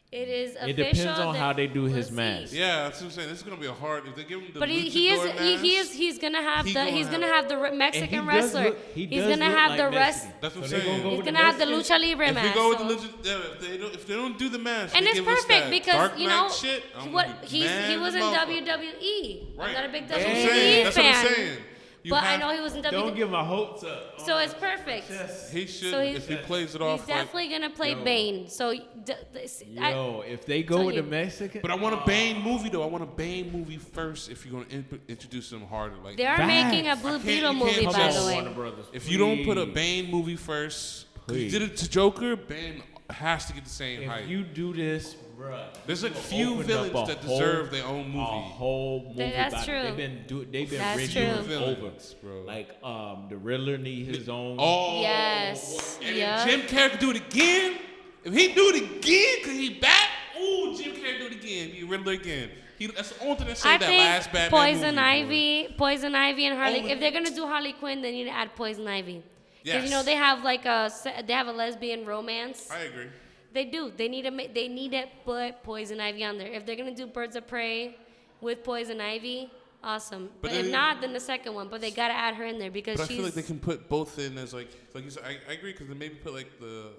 It is official. It depends on that- how they do his let's see. mask. Yeah, that's what I'm saying. This is gonna be a hard. If they give him the But he is luchador mask, he's gonna have he the gonna he's gonna have- have the Mexican And he does wrestler. look- he He's does gonna look have like the rest. Mexican. That's what I'm So they gonna saying. go He's with gonna the have the Mexican? lucha libre If mask. we go with so- the if they don't do the mask, and they it's give us perfect that because dark you know Knight shit, I'm what gonna be he mad was as in a motherfucker. WWE. I'm Right. not a big That's what I'm WWE saying. That's what I'm fan, saying. You but I have- know he was in Don't WWE. give my hopes up. So it's perfect. He should So he's- if he plays it He's off like. definitely gonna play Yo. Bane. So Yo, if they go tell with the you. Mexican, But I want a Bane movie though. I want a Bane movie first. If you're gonna introduce them harder, like they are Facts. making a I Blue can't- Beetle you movie, can't by just- the way. Warner Brothers, if you don't put a please. Bane movie first, 'cause you Please. did it to Joker, Bane has to get the same If hype. you do this, bruh, There's like you few opened villains up a that whole- deserve their own A movie. whole movie. That's about it. true. They've been That's written true. over. Villains, bro. Like the Riddler need his own. Oh Yes. And Yeah. if Jim Carrey could do it again, if he do it again, cause he back. Ooh, Jim Carrey do it again. He Riddler again. That's the only thing that I saved that last think Batman Poison movie, boy. Poison Ivy, and Harley. Oh. If they're gonna do Harley Quinn, they need to add Poison Ivy. Because you know Yes. they have like they have a lesbian romance. I agree. They do. They need to they need to put Poison Ivy on there. If they're gonna do Birds of Prey with Poison Ivy, awesome. But if then- not, then the second one. But they gotta add her in there because But I she's. feel like they can put both in as like you said. I agree because then maybe put like the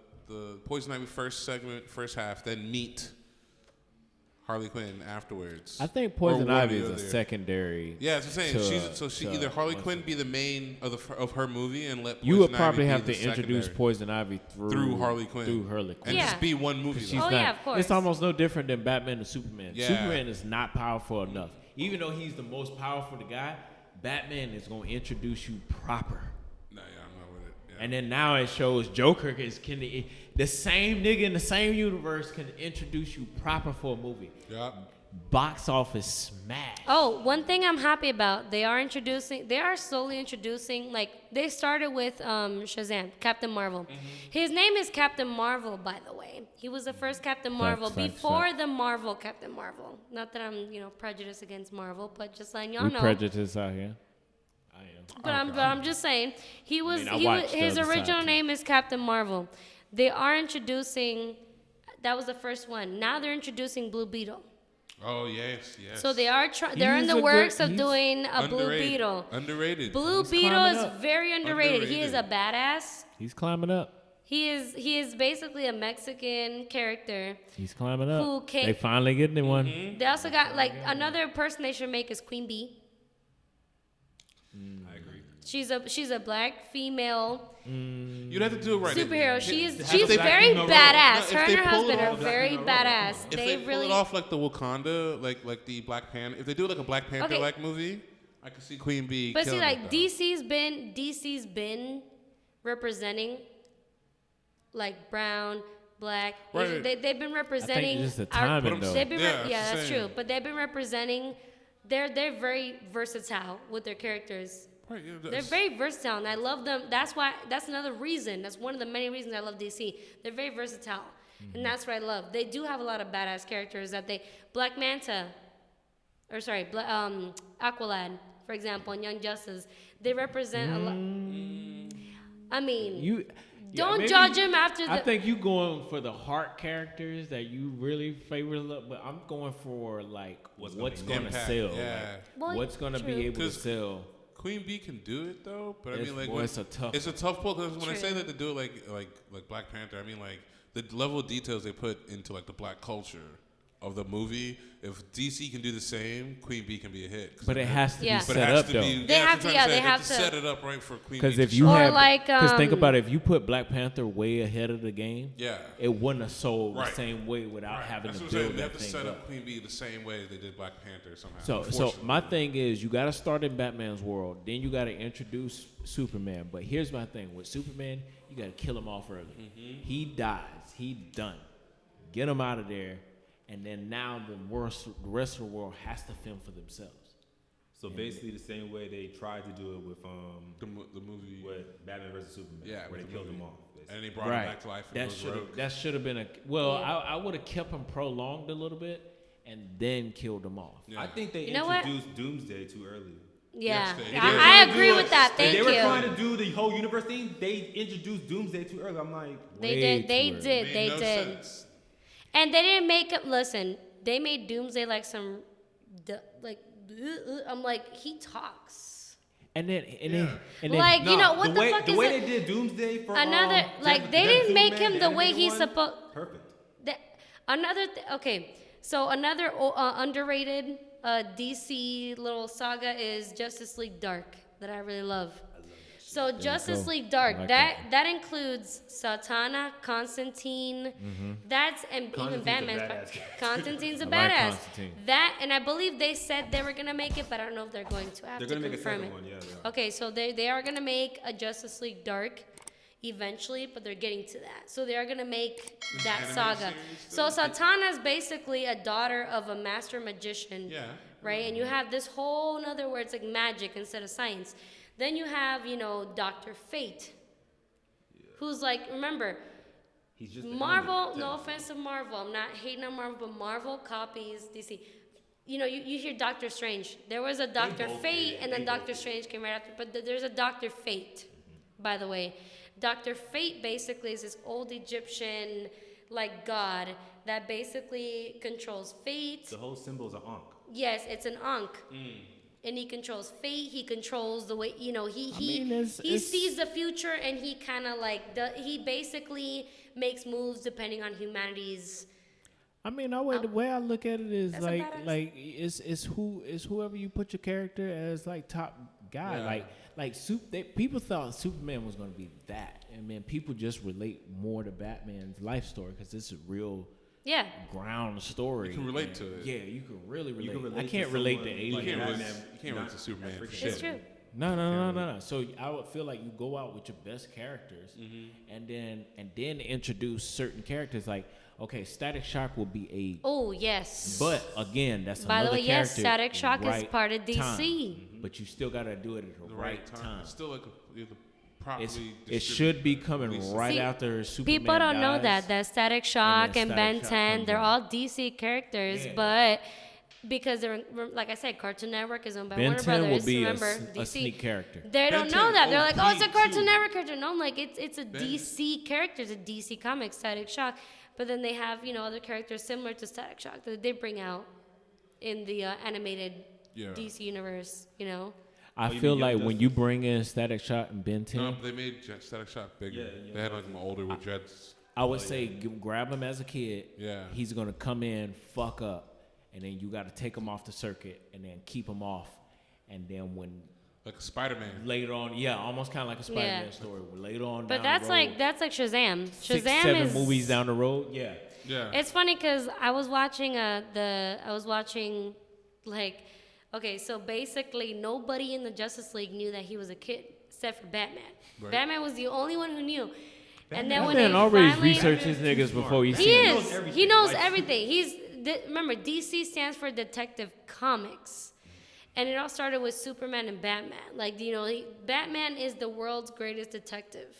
Poison Ivy first segment, first half, then meet Harley Quinn afterwards. I think Or Poison one or Ivy the is a other. secondary. Yeah, that's what I'm saying. to- She to either Harley what's Quinn it- be the main of her movie and let You would Poison probably Ivy have be to the introduce secondary Poison Ivy through Harley Quinn. Through Harley Quinn. and Yeah. just be one movie. She's though. Oh, not, yeah, of course. It's almost no different than Batman and Superman. Yeah. Superman is not powerful enough. Even though he's the most powerful guy, Batman is going to introduce you proper. Nah, yeah, I'm not with it. Yeah. And then now it shows Joker the same nigga in the same universe can introduce you proper for a movie. Yup. Box office smash. Oh, one thing I'm happy about, they are slowly introducing, like, they started with Shazam, Captain Marvel. Mm-hmm. His name is Captain Marvel, by the way. He was the first Captain Marvel facts, before facts. the Marvel Captain Marvel. Not that I'm, prejudiced against Marvel, but just letting y'all We know. prejudiced out here. I am. But I'm just saying, I watched the his other side, original too. name is Captain Marvel. They are introducing, that was the first one. Now they're introducing Blue Beetle. Oh yes, yes. So they're in He's the a works good- of he's doing a Blue Underrated. Beetle. Underrated. Blue He's Beetle climbing is up. very underrated. He is a Underrated. badass. He's climbing up. He is basically a Mexican character. He's climbing up. Who can- They finally getting one. Mm-hmm. They also got like another person they should make is Queen Bee. I agree. She's a black female You'd have to do it right. superhero. If She's they- very No, badass. no, Her if and they her pull it husband are off, very badass. If they pull really it off like the Wakanda, like the Black Panther, if they do like a Black Panther like Okay. movie, I could see Queen Bee. But see, killing like it, though. DC's been representing like brown, black. Right. They've been representing. just the our- timing, though. They've been Yeah, yeah, that's that's the true. same. But they've been representing. They're very versatile with their characters. Right, yeah, They're that's- very versatile, and I love them. That's another reason. That's one of the many reasons I love DC. They're very versatile, and that's what I love. They do have a lot of badass characters Black Manta, or sorry, Aqualad, for example, and Young Justice. They represent a lot. I mean, don't maybe- judge him after the. I think you going for the heart characters that you really favor, but I'm going for like what's gonna going to impact, sell. yeah. Like, Well, what's going to true. be able to 'Cause- sell. Queen Bee can do it though, but I It's- mean like boy, when- it's a tough It's a tough pull because when I say True. that they do it like Black Panther, I mean like the level of details they put into like the black culture of the movie. If DC can do the same, Queen Bee can be a hit. 'Cause But it has to Yeah. be But set it has up to though. be. They yeah, have that's what to- I'm yeah, saying. they have to to- set it up right for Queen Because Bee. if to you shine. Or have, like, because think um, about it, if you put Black Panther way ahead of the game, Yeah. it wouldn't have sold Right. the same way without having That's to what I'm saying. build They have that to thing set up. up Queen Bee the same way they did Black Panther somehow. So unfortunately. my thing is, you got to start in Batman's world. Then you got to introduce Superman. But here's my thing with Superman, you got to kill him off early. Mm-hmm. He dies. He done. Get him out of there, and then now the rest of the world has to fend for themselves. So basically, the same way they tried to do it with the movie. with Batman versus Superman, Yeah, where with they the killed movie. them off. basically. And they brought him back to life and That goes should rogue. that should have been a well. Yeah. I would have kept him prolonged a little bit and then killed him off. Yeah. I think they You know what? introduced Doomsday too early. yeah, Yes, they I, did. I They agree were with that. Thank they were you. trying to do the whole universe thing. They introduced Doomsday too early. I'm like, They Way did. They too early. did. Made They no did. sense. And they didn't make him. Listen, they made Doomsday like some, like. I'm like, he talks. And then Like, you know what the way, fuck the is way it? they did Doomsday for Another like they didn't make him the way he's supposed. Perfect. Okay, so another underrated DC little saga is Justice League Dark that I really love. So Justice League Dark, I like that includes Satana, Constantine, that's and even Constantine's a Batman's badass part. character. Constantine's a I like badass. Constantine. That and I believe they said they were gonna make it, but I don't know if they're going to. I have They're to gonna make a confirm second it. one. Yeah, they are. Okay, so they are gonna make a Justice League Dark eventually, but they're getting to that. So they are gonna make that animated saga. series So Satana is basically a daughter of a master magician. Yeah. Right? And you have this whole other where it's like magic instead of science. Then you have, Dr. Fate. Who's like, remember, He's just the Marvel, helmet. no offense to Marvel, I'm not hating on Marvel, but Marvel copies DC. You hear Doctor Strange. There was a Doctor both Fate, did. and then Doctor Strange came right after. But there's a Doctor Fate, by the way. Doctor Fate basically is this old Egyptian, like, god that basically controls fate. The whole symbol's an ankh. Yes, it's an Ankh. And he controls fate. He controls the way, he mean, it's- sees the future, and he kind of like he basically makes moves depending on humanity's. I mean, the way I look at it is That's a badass. like it's whoever you put your character as like top guy. Yeah. People thought Superman was gonna be that, and man, people just relate more to Batman's life story because it's a real Yeah. ground story. You can relate and to it. Yeah, you can really relate. can relate I to can't relate to someone You like aliens. can't relate. Batman, You can't relate to Superman for freaking shit. It's true. No. So I would feel like you go out with your best characters, and then introduce certain characters. Like, okay, Static Shock will be a. Oh yes. But again, that's By the another way, yes, character. Static Shock is right part of DC. time. But you still gotta do it at the, The right time. It's still like properly. It should be coming distributed. right See, after Superman People don't know dies. that Static Shock and Static Ben Shock 10, comes they're in. all DC characters, Yeah. but because they're like I said, Cartoon Network is owned by Ben Warner 10 Brothers. will be a, Remember, s- DC. a sneak character. They don't Ben know 10 that. They're like, oh, it's a OP Cartoon too. Network character. No, I'm like, it's a Ben- DC character. It's a DC comic, Static Shock. But then they have, other characters similar to Static Shock that they bring out in the animated Yeah. DC universe, I you feel mean like Young when you bring in Static Shock and Ben 10, No, but they made Static Shock bigger. Yeah, They had like them older with dreads. I would say grab him as a kid. Yeah. He's gonna come in, fuck up, and then you got to take him off the circuit and then keep him off, and then when Like Spider-Man. later on, almost kind of like a Spider-Man story. Later on, But down that's the road, like Shazam. Shazam 6-7 is movies down the road. Yeah. Yeah. It's funny because I was watching okay, so basically nobody in the Justice League knew that he was a kid except for Batman. Right. Batman was the only one who knew. And then when Batman they always finally, research his niggas before he he see them. is. He knows everything. Remember, DC stands for Detective Comics. And it all started with Superman and Batman. Like, Batman is the world's greatest detective.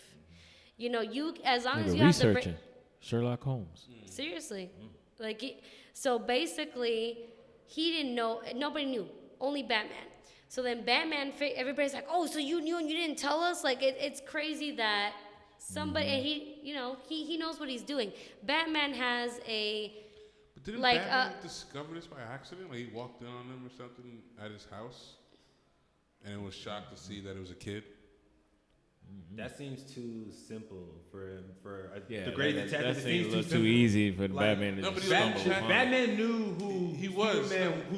As long as Nigga you have the researching Sherlock Holmes. seriously. So basically, he didn't know, nobody knew, only Batman. So then Batman, everybody's like, oh, so you knew and you didn't tell us? Like, it's crazy that somebody, and he knows what he's doing. Batman has But didn't like, Batman discover this by accident? Like he walked in on him or something at his house, and was shocked to see that it was a kid. That seems too simple for Yeah, the great that detective. It seems a seems little too too simple. easy for Like, Batman to no, but just he was stumble Batman- upon. Batman knew who He was.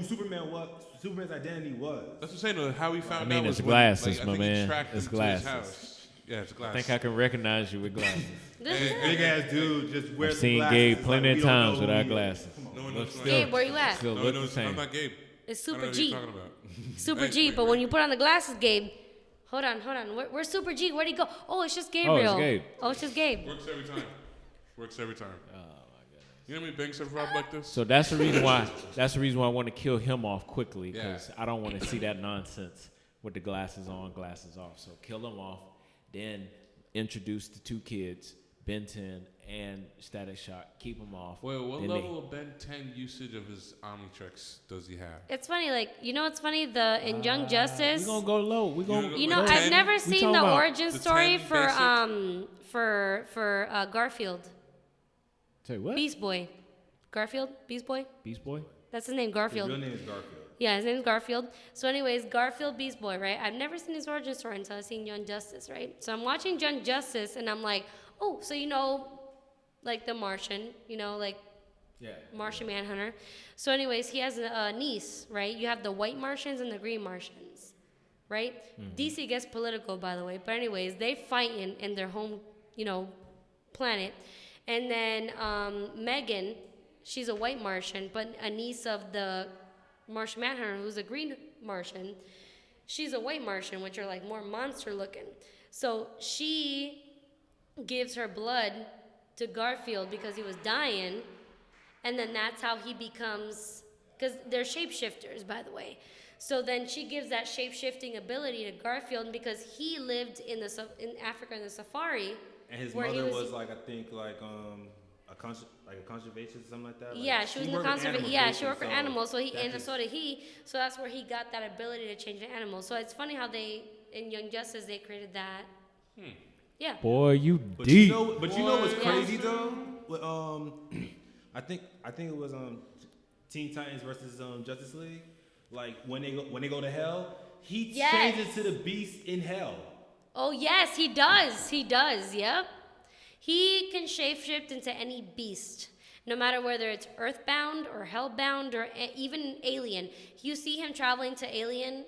Superman was, Superman's identity was. That's what I'm saying. Though, how he found I mean, out it's was when, glasses, I my think he man. tracked It's him to his glasses. house. Yeah, it's I glasses. think I can recognize you with glasses. Big ass dude just wears I've seen glasses. Gabe It's plenty like, of we don't know times who without he is. glasses. No one knows who I Gabe, am. where you at? Still No look one the knows. I'm same. not Gabe. It's I don't Super know what G. you're talking about. Super Hey, G, wait, but wait. when you put on the glasses, Gabe, hold on. Where's Super G? Where'd he go? Oh, it's just Gabriel. Gabe. Oh, it's just Gabe. Works every time. Works every time. Oh my goodness. You know how many banks I've robbed like this? So that's the reason why. That's the reason why I want to kill him off quickly Yeah. because I don't want to see that nonsense with the glasses on, glasses off. So kill him off, then introduce the two kids, Ben 10 and Static Shock. Keep them off. Wait, what Then level of Ben 10 usage of his Omnitrix does he have? It's funny, what's funny? In Young Justice, We're gonna go low. We're gonna. You know, I've 10? never We seen talking the about origin the story 10 for basic? Garfield, Say what? Beast Boy. Garfield, Beast Boy. Beast Boy. That's his name, His Garfield. real name is Garfield. Yeah, his name's Garfield. So, anyways, Garfield Beast Boy, right? I've never seen his origin story until I seen Young Justice, right? So I'm watching Young Justice, and I'm like, oh, so like the Martian, like Yeah. Martian Manhunter. So, anyways, he has a niece, right? You have the white Martians and the green Martians, right? DC gets political, by the way. But, anyways, they fight in their home, planet. And then Megan, she's a white Martian, but a niece of the Martian Manhunter, who's a green Martian. She's a white Martian, which are like more monster looking. So she gives her blood to Garfield because he was dying. And then that's how he becomes, because they're shapeshifters, by the way. So then she gives that shape-shifting ability to Garfield, and because he lived in Africa in the safari. And his where he mother was like, I think, a conservation or something like that. Like, Yeah, she was in the worked with conservation. animals, Yeah, she worked with basically, animals. So that so did he. So that's where he got that ability to change the animals. So it's funny how in Young Justice they created that. Yeah. Boy, you But deep. you know what's Yeah. crazy though? With, I think it was Teen Titans versus Justice League. Like when they go to hell, he Yes. changes to the beast in hell. Oh yes, he does. He does. Yep. He can shapeshift into any beast, no matter whether it's earthbound or hellbound or even alien. You see him traveling to into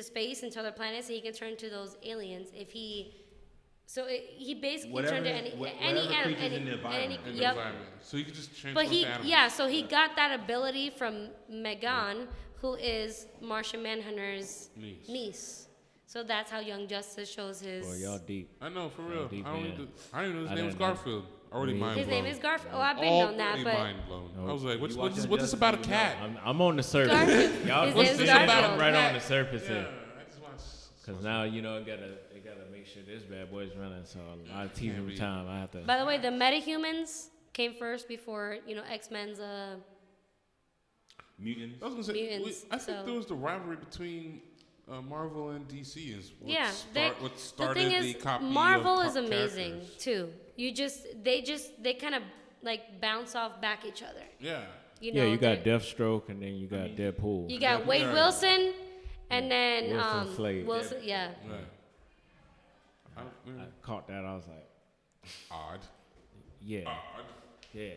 space, into other planets, and he can turn into those aliens if he. So he basically Whatever turned to his- any whatever animal. creature's in the environment. In the Yep. environment. So you can just transform But to animals. so he got that ability from Megan, who is Martian Manhunter's niece. So that's how Young Justice shows his. Boy, y'all deep. I know, for real. deep, I don't man. even know his I name was didn't know. Garfield. Already Me mind His blown. name is Garfield. Oh, I've been known that, Already but mind blown. I was like, what's You watch this Injustice, about a you know. cat? I'm on the surface. Garfield. Y'all, His what's name's this Garfield. about? Right Cat. on the surface Yeah, here. I just watched. Because now, it gotta make sure this bad boy's running. So a lot of Can't TV be. time. I have to. By the way, the metahumans came first before X-Men's. Mutants. I was gonna say, Mutants, I think so- there was the rivalry between Marvel and DC is what, Yeah, what the started thing the is, copy Marvel of is amazing characters. too. They kind of like bounce off back each other. Yeah. Yeah, you got they're- Deathstroke and then you got Deadpool. You got Yeah. Wade Yeah. Wilson, and then Wilson Slade. Wilson, yeah. Right. I caught that. I was like, Odd. yeah, Odd. yeah.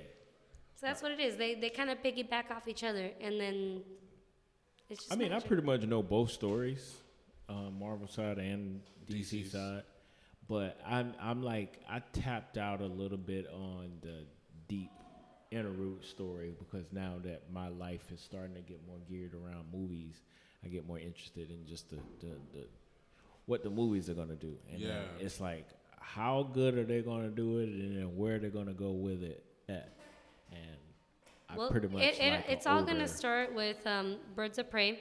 So that's what it is. They kind of piggyback off each other, and then it's just. I mean, I magic. pretty much know both stories, Marvel side and DC DC's. side. But I'm like, I tapped out a little bit on the deep inner root story because now that my life is starting to get more geared around movies, I get more interested in just the what the movies are gonna do. And then Yeah. it's like, how good are they gonna do it, and then where they're gonna go with it at. And I Well, pretty much it's all gonna start with Birds of Prey.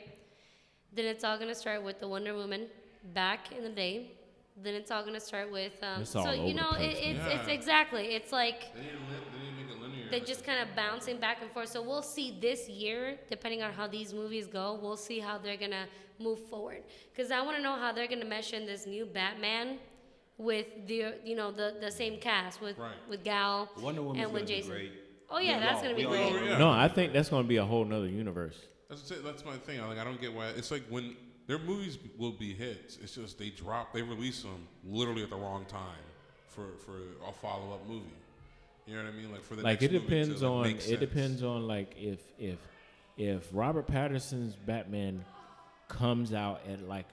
Then it's all gonna start with the Wonder Woman back in the day. Then it's all gonna start with It's all so over the place, it's man. exactly it's like They need to make it linear. they're just kind of bouncing back and forth. So we'll see this year, depending on how these movies go, we'll see how they're gonna move forward. Because I want to know how they're gonna mesh in this new Batman with the same cast with Right. with Gal Wonder Woman's and with gonna be Jason. great. Oh yeah, that's gonna be we all great. know. Yeah. No, I think that's gonna be a whole nother universe. That's my thing. I don't get why. It's like when their movies will be hits. It's just they release them literally at the wrong time for a follow up movie. You know what I mean? Like for the Like next it movie depends to, like, on make it sense. depends on like if Robert Pattinson's Batman comes out at like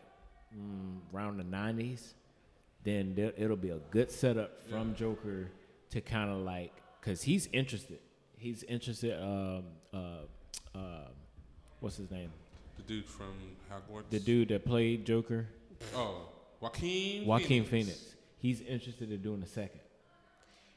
around the 90s, then it'll be a good setup from Joker to kind of like, cause he's interested. What's his name? The dude from Hogwarts. The dude that played Joker, Oh, Joaquin. Phoenix. He's interested in doing the second.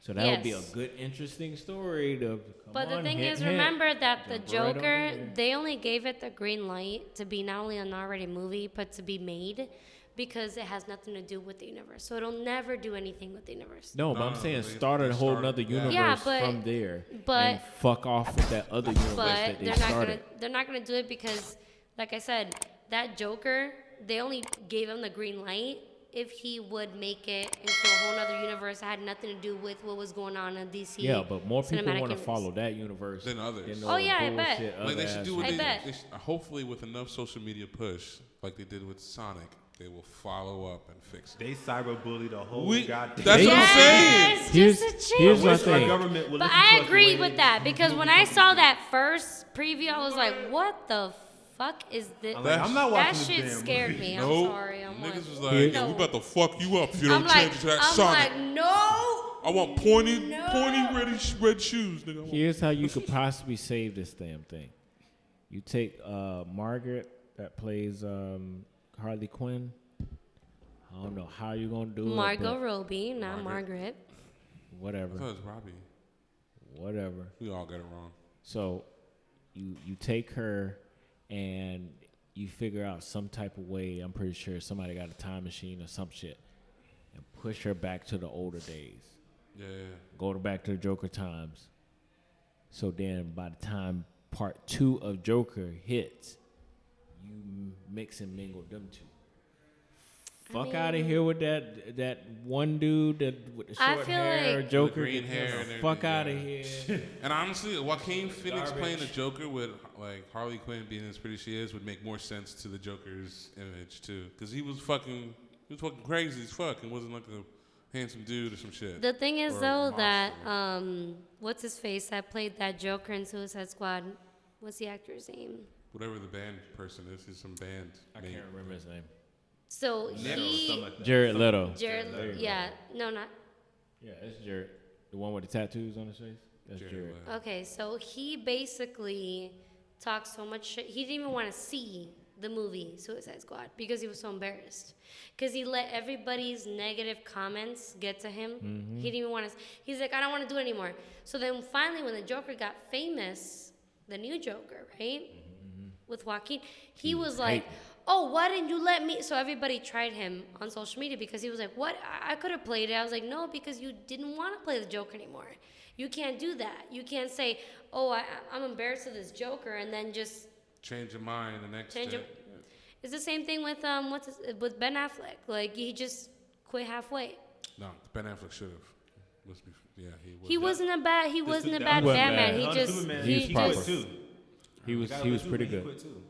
So that would be a Yes. good, interesting story to. But come the on, thing hint, is, hint. remember that the Jump right on Joker, in there. they only gave it the green light to be not only an already movie, but to be made because it has nothing to do with the universe. So it'll never do anything with the universe. No, but No, I'm saying they- start they a whole started- nother yeah. universe Yeah, but- from there, but- and fuck off with that other universe But that they they're not started. they're not gonna do it because, like I said, that Joker, they only gave him the green light if he would make it into a whole other universe that had nothing to do with what was going on in DC. Yeah, but more people cinematic want to universe. follow that universe Than others. Oh, yeah, I bet. Like they should do what I they, bet. they should, hopefully with enough social media push, like they did with Sonic, they will follow up and fix it. They cyberbully the whole goddamn. That's what I'm saying. Yes, Here's- just a here's change. my Wish our thing. government would But listen to I us the agree way with they- that because when I saw that first preview, I was like, "What the fuck is this?" I'm like, I'm not watching That this shit damn scared movie. me. I'm Nope. sorry. I'm like, Niggas was like, Here- yo, we about to fuck you up if you I'm don't like, change that I'm Sonic. like, no. I want pointy No. red shoes, nigga. I want- Here's how you could possibly save this damn thing. You take Margaret that plays Harley Quinn. I don't know how you're gonna do Margot it. Robbie, not Margaret. But whatever, I thought it was Robbie. whatever. We all got it wrong. So you take her and you figure out some type of way. I'm pretty sure somebody got a time machine or some shit, and push her back to the older days. Yeah. Go back to the Joker times. So then, by the time part 2 of Joker hits, you mix and mingle them two. Fuck out of here with that one dude with the I short feel hair, like- Joker. The green get hair the and fuck everything, out of yeah. here. And honestly, Joaquin Phoenix playing the Joker with like Harley Quinn being as pretty as she is would make more sense to the Joker's image too, because he was fucking crazy as fuck and wasn't like a handsome dude or some shit. The thing is Or a though monster. that what's his face that played that Joker in Suicide Squad? What's the actor's name? Whatever the band person is, he's some band. I name. can't remember his name. So Something he, like that. Jared Leto. Jared, yeah, no, not Yeah, it's Jared. The one with the tattoos on his face? That's Jared. Leto. okay. So he basically talked so much shit. He didn't even want to see the movie Suicide Squad because he was so embarrassed. Because he let everybody's negative comments get to him. He didn't even want to. He's like, I don't want to do it anymore. So then finally, when the Joker got famous, the new Joker, right, with Joaquin, he was like, oh, why didn't you let me? So everybody tried him on social media because he was like, what? I could have played it. I was like, no, because you didn't want to play the Joker anymore. You can't do that. You can't say, oh, I'm embarrassed of this Joker, and then just Change your mind the next change day. it. It's the same thing with with Ben Affleck. Like he just quit halfway. No, Ben Affleck should have. Yeah, He wasn't a bad. He wasn't a bad wasn't Batman. bad. He On just Superman, He's he proper. quit just too. He was Guy he was with pretty Superman, good. he quit too.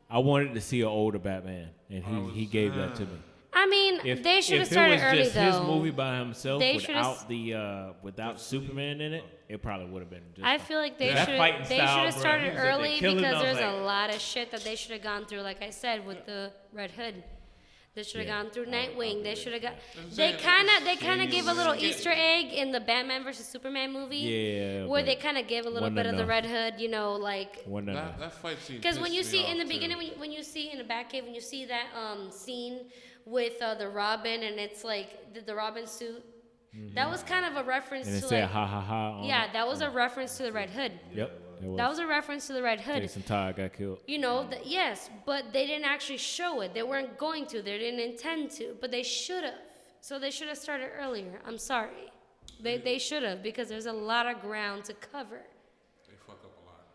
I wanted to see an older Batman, and he gave that to me. I mean, they should have started If it early was just though. his movie by himself They should've without Superman in it, it probably would have been. Just I fine. feel like they That should fighting have style, bro, started he was up there early killing because them, there's like- a lot of shit that they should have gone through. Like I said, with the Red Hood, they should have Yeah. gone through Nightwing. They should have got. saying, They kind of gave a little Easter egg in the Batman versus Superman movie. Yeah, Where but they kind of gave a little wasn't bit of the enough. Red Hood, you know, like. Wasn't enough. That fight scene. Because when you pissed me see in the off, too. beginning, when you see in the Batcave, when you see that scene with the Robin, and it's like the Robin suit, that was kind of a reference And it to said like. ha ha ha. On Yeah, it. that was a reference to the Red Hood. Yep. It was. That was a reference to the Red Hood. Jason Todd got killed. You know, yes, but they didn't actually show it. They weren't going to. They didn't intend to, but they should have. So they should have started earlier. I'm sorry. They should have because there's a lot of ground to cover. They fuck up a lot.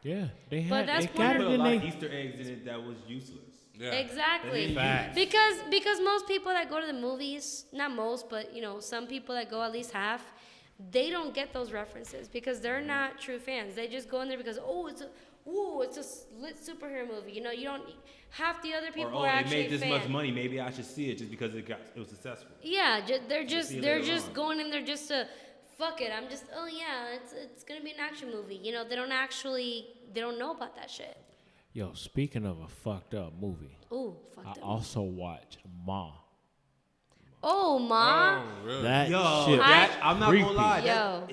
Yeah, they But had. that's They one got of it, Put a didn't lot of they? Easter eggs in it that was useless. Yeah. Exactly. Facts. Because most people that go to the movies, not most, but you know, some people that go at least half, they don't get those references because they're not true fans. They just go in there because it's a lit superhero movie. You know, you don't. Half the other people Or are it actually made this fans. much money. Maybe I should see it just because it was successful. Yeah, they're see it they're later just on. going in there just to fuck it. I'm just it's gonna be an action movie. You know, they don't know about that shit. Yo, speaking of a fucked up movie, Ooh, I fucked up. also watched Ma. Oh, Ma. Oh, really? That Yo, shit. I'm not creepy. gonna lie. Yo.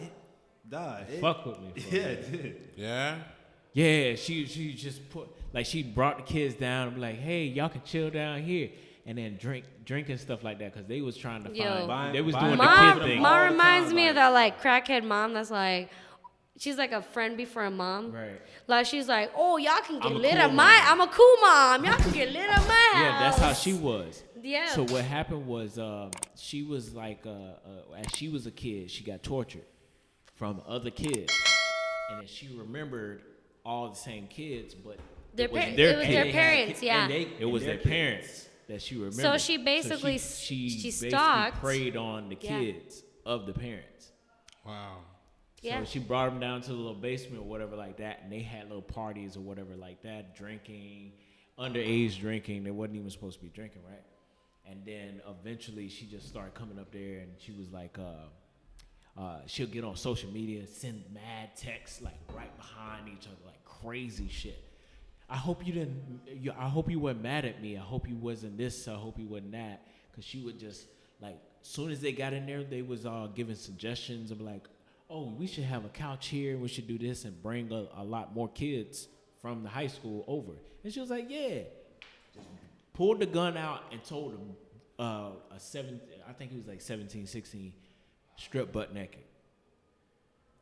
Fuck with me. For Yeah, real. it did. Yeah. Yeah, she just put like she brought the kids down and be like, hey, y'all can chill down here and then drink and stuff like that because they was trying to Yo. find. They was Buying- doing the Ma, kid thing. Ma all the reminds time, me of like- that like crackhead mom that's like, she's like a friend before a mom. Right. Like she's like, oh y'all can get I'm a lit cool at my, mom. I'm a cool mom. Y'all can get lit at my house. Yeah, that's how she was. Yeah. So what happened was she was like as she was a kid, she got tortured from other kids, and then she remembered all the same kids, but Their it was par- their it was kids. their parents, yeah. It was their parents. that she remembered. So she basically she she basically stalked. preyed on the Yeah. kids of the parents. Wow. Yeah. So she brought them down to the little basement or whatever like that, and they had little parties or whatever like that, drinking, underage drinking. They wasn't even supposed to be drinking, right? And then eventually she just started coming up there, and she was like, she'll get on social media, send mad texts like right behind each other, like crazy shit. I hope you didn't. I hope you weren't mad at me. I hope you wasn't this. I hope you wasn't that. Cause she would just like, soon as they got in there, they was giving suggestions of like, oh, we should have a couch here. We should do this and bring a lot more kids from the high school over. And she was like, yeah. Just pulled the gun out and told him I think he was like 17, 16, strip butt naked.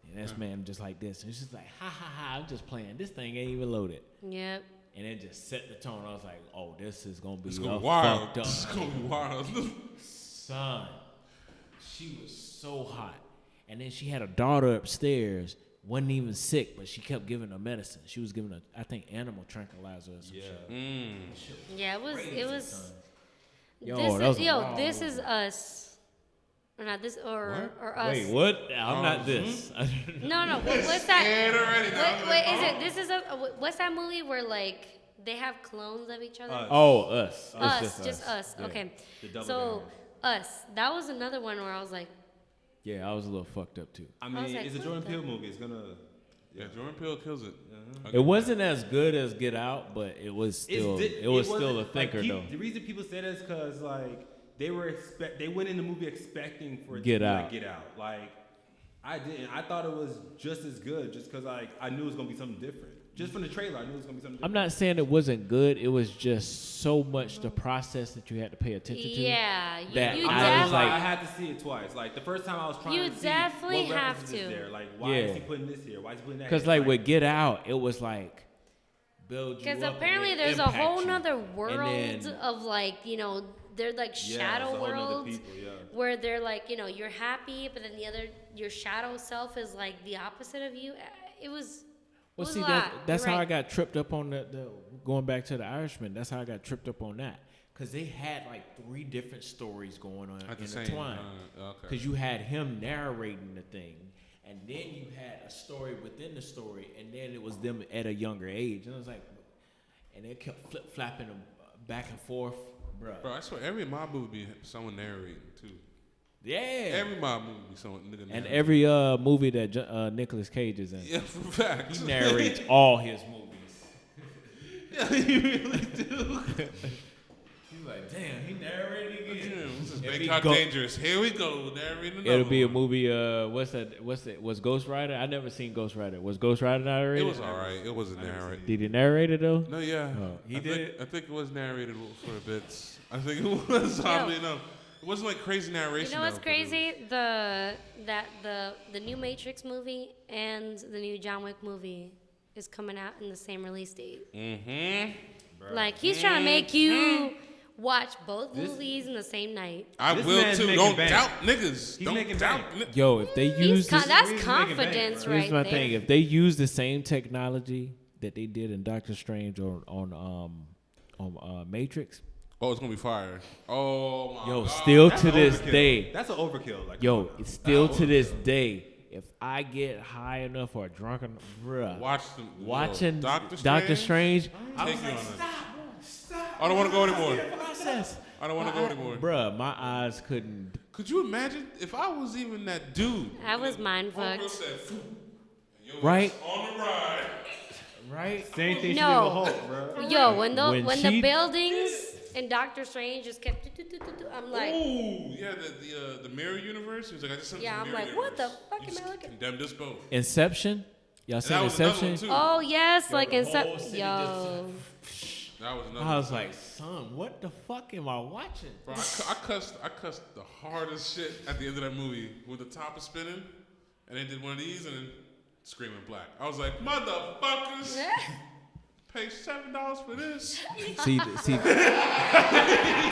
And this man just like this. And it's just like, ha ha ha, I'm just playing. This thing ain't even loaded. Yep. And it just set the tone. I was like, oh, this is going to be It's gonna a be wild. fucked up. It's gonna be wild. Son, she was so hot. And then she had a daughter upstairs, wasn't even sick, but she kept giving her medicine. She was giving her, I think, animal tranquilizer or some shit. Yeah, it was. Crazy, It was. son. This Yo, that was is a wild this movie. is us. Or not this or us. Wait, what? I'm not this. No. What's that? Scared already now. Wait, is it? This is a. What's that movie where like they have clones of each other? Oh, us. It's Just us. Yeah. Okay. The double So us. That was another one where I was like, Yeah, I was a little fucked up too. I I mean, was like, it's a what Jordan the- Peele movie. It's gonna. Yeah, Jordan Peele kills it. It wasn't as good as Get Out, but it was still It's it was wasn't- still a thinker like, though. The reason people say that is because like they went in the movie expecting for it Get to be Out. like Get Out. Like I didn't. I thought it was just as good, just because like I knew it was gonna be something different. Just from the trailer, I knew it was gonna be something different. I'm not saying it wasn't good. It was just so much the process that you had to pay attention to. yeah, That you I was definitely. like- I had to see it twice. Like the first time I was trying You to see definitely what have references is to. there. Like why Yeah. is he putting this here? Why is he putting that? Because here? like with Get Out, it was like build you Because up and apparently then there's a impact whole you. nother And world then- of like, they're like Yeah, shadow it's a whole nother worlds people, yeah. where they're like, you're happy, but then your shadow self is like the opposite of you. It was. Well, it was see, a lot. that's You're how I right. got tripped up on the going back to the Irishman. That's how I got tripped up on that. Because they had like 3 different stories going on At the same intertwined. okay. Because you had him narrating the thing, and then you had a story within the story, and then it was them at a younger age. And I was like, and they kept flip flapping them back and forth, bro. Bro, I swear every mob movie be someone narrating too. Yeah. Every mob movie be someone nigga And narrating. every movie that Nicolas Cage is in, Yeah, for facts. he narrates all his movies. Yeah, you really do. He's like, damn, he narrated again. This is If he Bangkok go- Dangerous. Here we go, narrating another It'll be a one. movie. Was Ghost Rider? I never seen Ghost Rider. Was Ghost Rider narrated? It was alright. It wasn't narrated. Did he narrate it though? No, yeah. Oh, he I did? Think, I think it was narrated for a bit. I think it was oddly enough. It wasn't like crazy narration. You know what's though, but it crazy? The new Matrix movie and the new John Wick movie is coming out in the same release date. Like he's trying to make you watch both movies in the same night. I This will man's too. making Don't bank. doubt niggas. He's Don't making doubt. bank. Yo, if they use this, That's he's making bank, confidence bro. right here's my there. thing. If they use the same technology that they did in Doctor Strange on Matrix, Oh, it's gonna be fire. Oh my yo, god. still That's to an this overkill. day, That's an overkill. Like yo, it's still to this day. If I get high enough or drunk enough, bruh, Watch them. watching Doctor Strange, I take you on it. I don't want to go anymore. process. I don't want to go anymore. Bruh, my eyes couldn't. Could you imagine if I was even that dude? I was mind Homegirl fucked. said, "Phew, and yo, Right. it's on the ride." Right? same thing she did with No. Hulk, bro. Yo, when When the she- buildings in Doctor Strange just kept, I'm like, Ooh, yeah, the mirror universe. He was like, I just sent Yeah, the I'm mirror like, what the universe. fuck You am just I looking- Condemned us both. Inception? Y'all And seen that was another Inception? one too. oh yes, like the in whole city yo. That was another. I was one. like, son, what the fuck am I watching? Bro, I cussed the hardest shit at the end of that movie when the top is spinning, and they did one of these and then screaming black. I was like, motherfuckers. Pay $7 for this. See,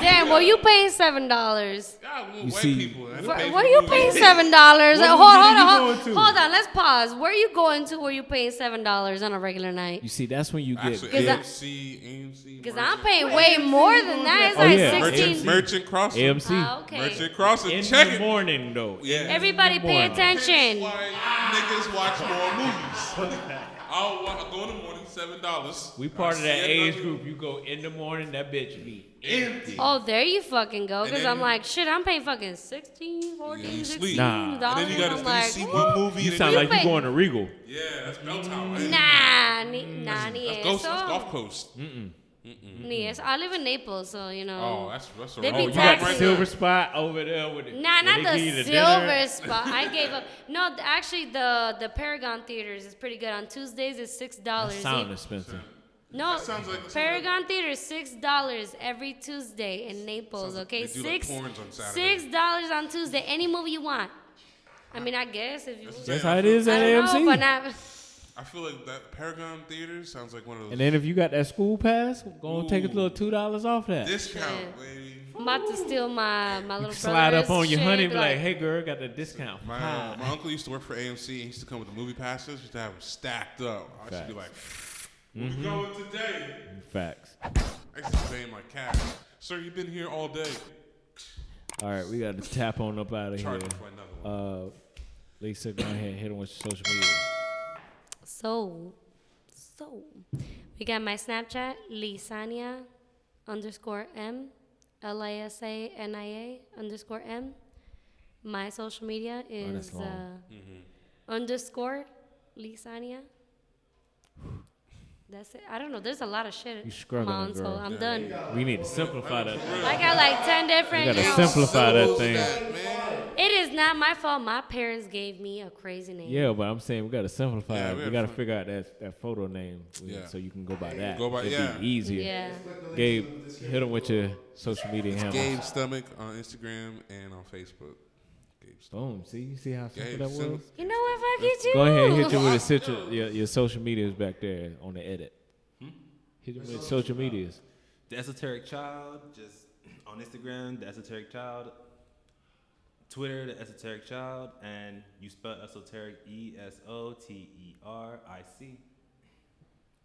Damn, well, you paying $7. God, we want You white see- people. I had to Where, pay where for you movies. paying $7? movie did you Hold going to? on, let's pause. Where are you going to where you paying $7 on a regular night? you see, that's when you get. Actually, Cause I- AMC. Because I'm paying way more than that. It's Oh, like yeah. 16. Merchant Crossing. AMC. Ah, okay. Merchant Crossing. In Check the it. morning, though. Yeah. Everybody In the pay morning. attention. That's why niggas watch more movies. I'll go in the morning, $7. We part of that I see age another- group. You go in the morning, that bitch be empty. Oh, there you fucking go. And Because then I'm you- like, shit, I'm paying fucking 16, 14, Yeah, you 16 sleep. Nah. dollars. And then you gotta I'm like, see "Woo." one movie. You and sound then like you pay- going to Regal. Yeah, that's Belltown. Nah, ni That's eso. Gulf Coast. Ni eso. I live in Naples, so, you know. Oh, that's a They be road. You got the taxing. silver spot over there with it. Nah, where not they the give you silver dinner. spot. I gave up. No, actually, the Paragon Theaters is pretty good. On Tuesdays, it's $6. That sound expensive. No, That sounds like- Paragon Theater is $6 every Tuesday in Naples. Sounds like Okay, they do like porns on Saturday. $6 on Tuesday. Any movie you want. I mean, I guess if you. That's how it is I at don't AMC. know, but not. I feel like that Paragon Theater sounds like one of those And then if you got that school pass, go and take a little $2 off that. discount, baby. I'm about to steal my little Slide up brother's on your shit, honey, be be like, hey girl, got the discount. My uncle used to work for AMC. He used to come with the movie passes. He used to have them stacked up. I used to be like, where we going today? Facts. I used to pay in my cash. Sir, you've been here all day. All right, we got to tap on up out of here. Charge me for another one. Lisa, go ahead, hit them with your social media. So, we got my Snapchat, Lisania _M, LISANIA _M. My social media that's is long. _ Lisania. That's it. I don't know. There's a lot of shit. You struggling, on, so girl. I'm done. We need to simplify that. I got like 10 different. We got you to know. simplify that Syllables thing. man. It is not my fault. My parents gave me a crazy name. Yeah, but I'm saying we got to simplify Yeah, it. we We gotta got to fin- figure out that photo name Yeah. so you can go by that. Go by- It'd yeah. be easier. Yeah. Gabe, hit them with your social media handle. Gabe Stomach on Instagram and on Facebook. Gabe Stomach. Boom. See, you see how simple Gabe that Stomach. was? You know what? Fuck you too. Go ahead, hit you with your social medias back there on the edit. Hit you with social medias. The Esoteric Child, just on Instagram, The Esoteric Child. Twitter, The Esoteric Child, and you spell esoteric ESOTERIC.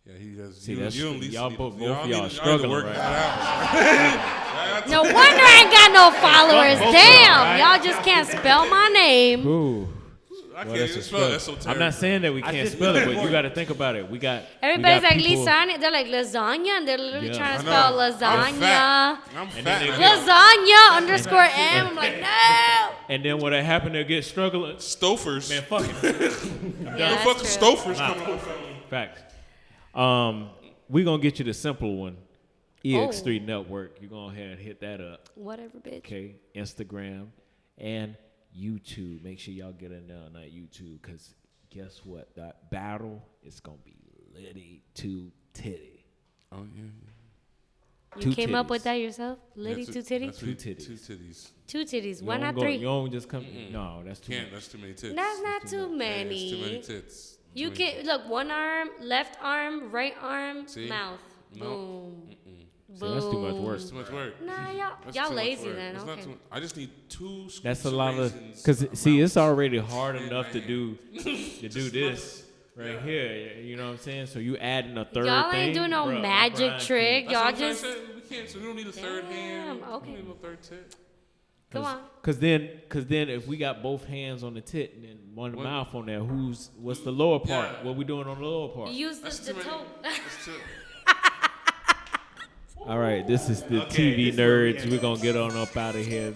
Yeah, he does. See, you, that's- you and Lisa y'all need both- to, both of y'all need to struggling work right that out. No wonder I ain't got no followers. Both of Damn, them, right? y'all just can't spell my name. Ooh. I Well, can't that's even a spell struggle. esoteric. I'm not saying that we can't spell it, but you got to think about it. We got Everybody's we got like people- lasagna. They're like lasagna, and they're literally Yeah. trying to I spell know. lasagna. I'm And fat. then and they I get Lasagna _M. I'm like, no. And then what happened? They'll get struggling. Stofers. Man, fuck it. Yeah, the that's fucking true. Stofers coming up. Facts. We gonna get you the simple one. Oh. EX3 Network. You go ahead and hit that up. Whatever, bitch. Okay. Instagram and YouTube. Make sure y'all get in there on that YouTube, because guess what? That battle is gonna be litty to titty. Oh yeah. You Two came up titties. with that yourself? Liddy, Yeah, two titties? that's Two right. titties. Two titties. Two titties. You Why don't not go- 3? You don't just come. No, that's too Can't. much. That's too many tits. That's not too Yeah, many. it's too many tits. You Too many- can look one arm, left arm, right arm, See? mouth. No. Boom. See, that's too much Boom. work. It's too much work. Nah, That's y'all too much lazy work. then. It's not Okay. too- I just need 2 scoops That's a lot of, raisins, because see, it's amounts. already hard in enough my to hand. do this right here. You know what I'm saying? So you adding a third Y'all thing. ain't doing no bruh, magic Brian, trick. That's Y'all what I'm trying to just say. We can't. So we don't need a third hand. Damn, okay. We don't need no third tit. come on. Cause then if we got both hands on the tit and then one What? mouth on there, what's the lower part? Yeah. What we doing on the lower part? Use That's the too many. toe. That's too. All right, this is the Okay, TV this is where we nerds. end We're up. gonna get on up out of here.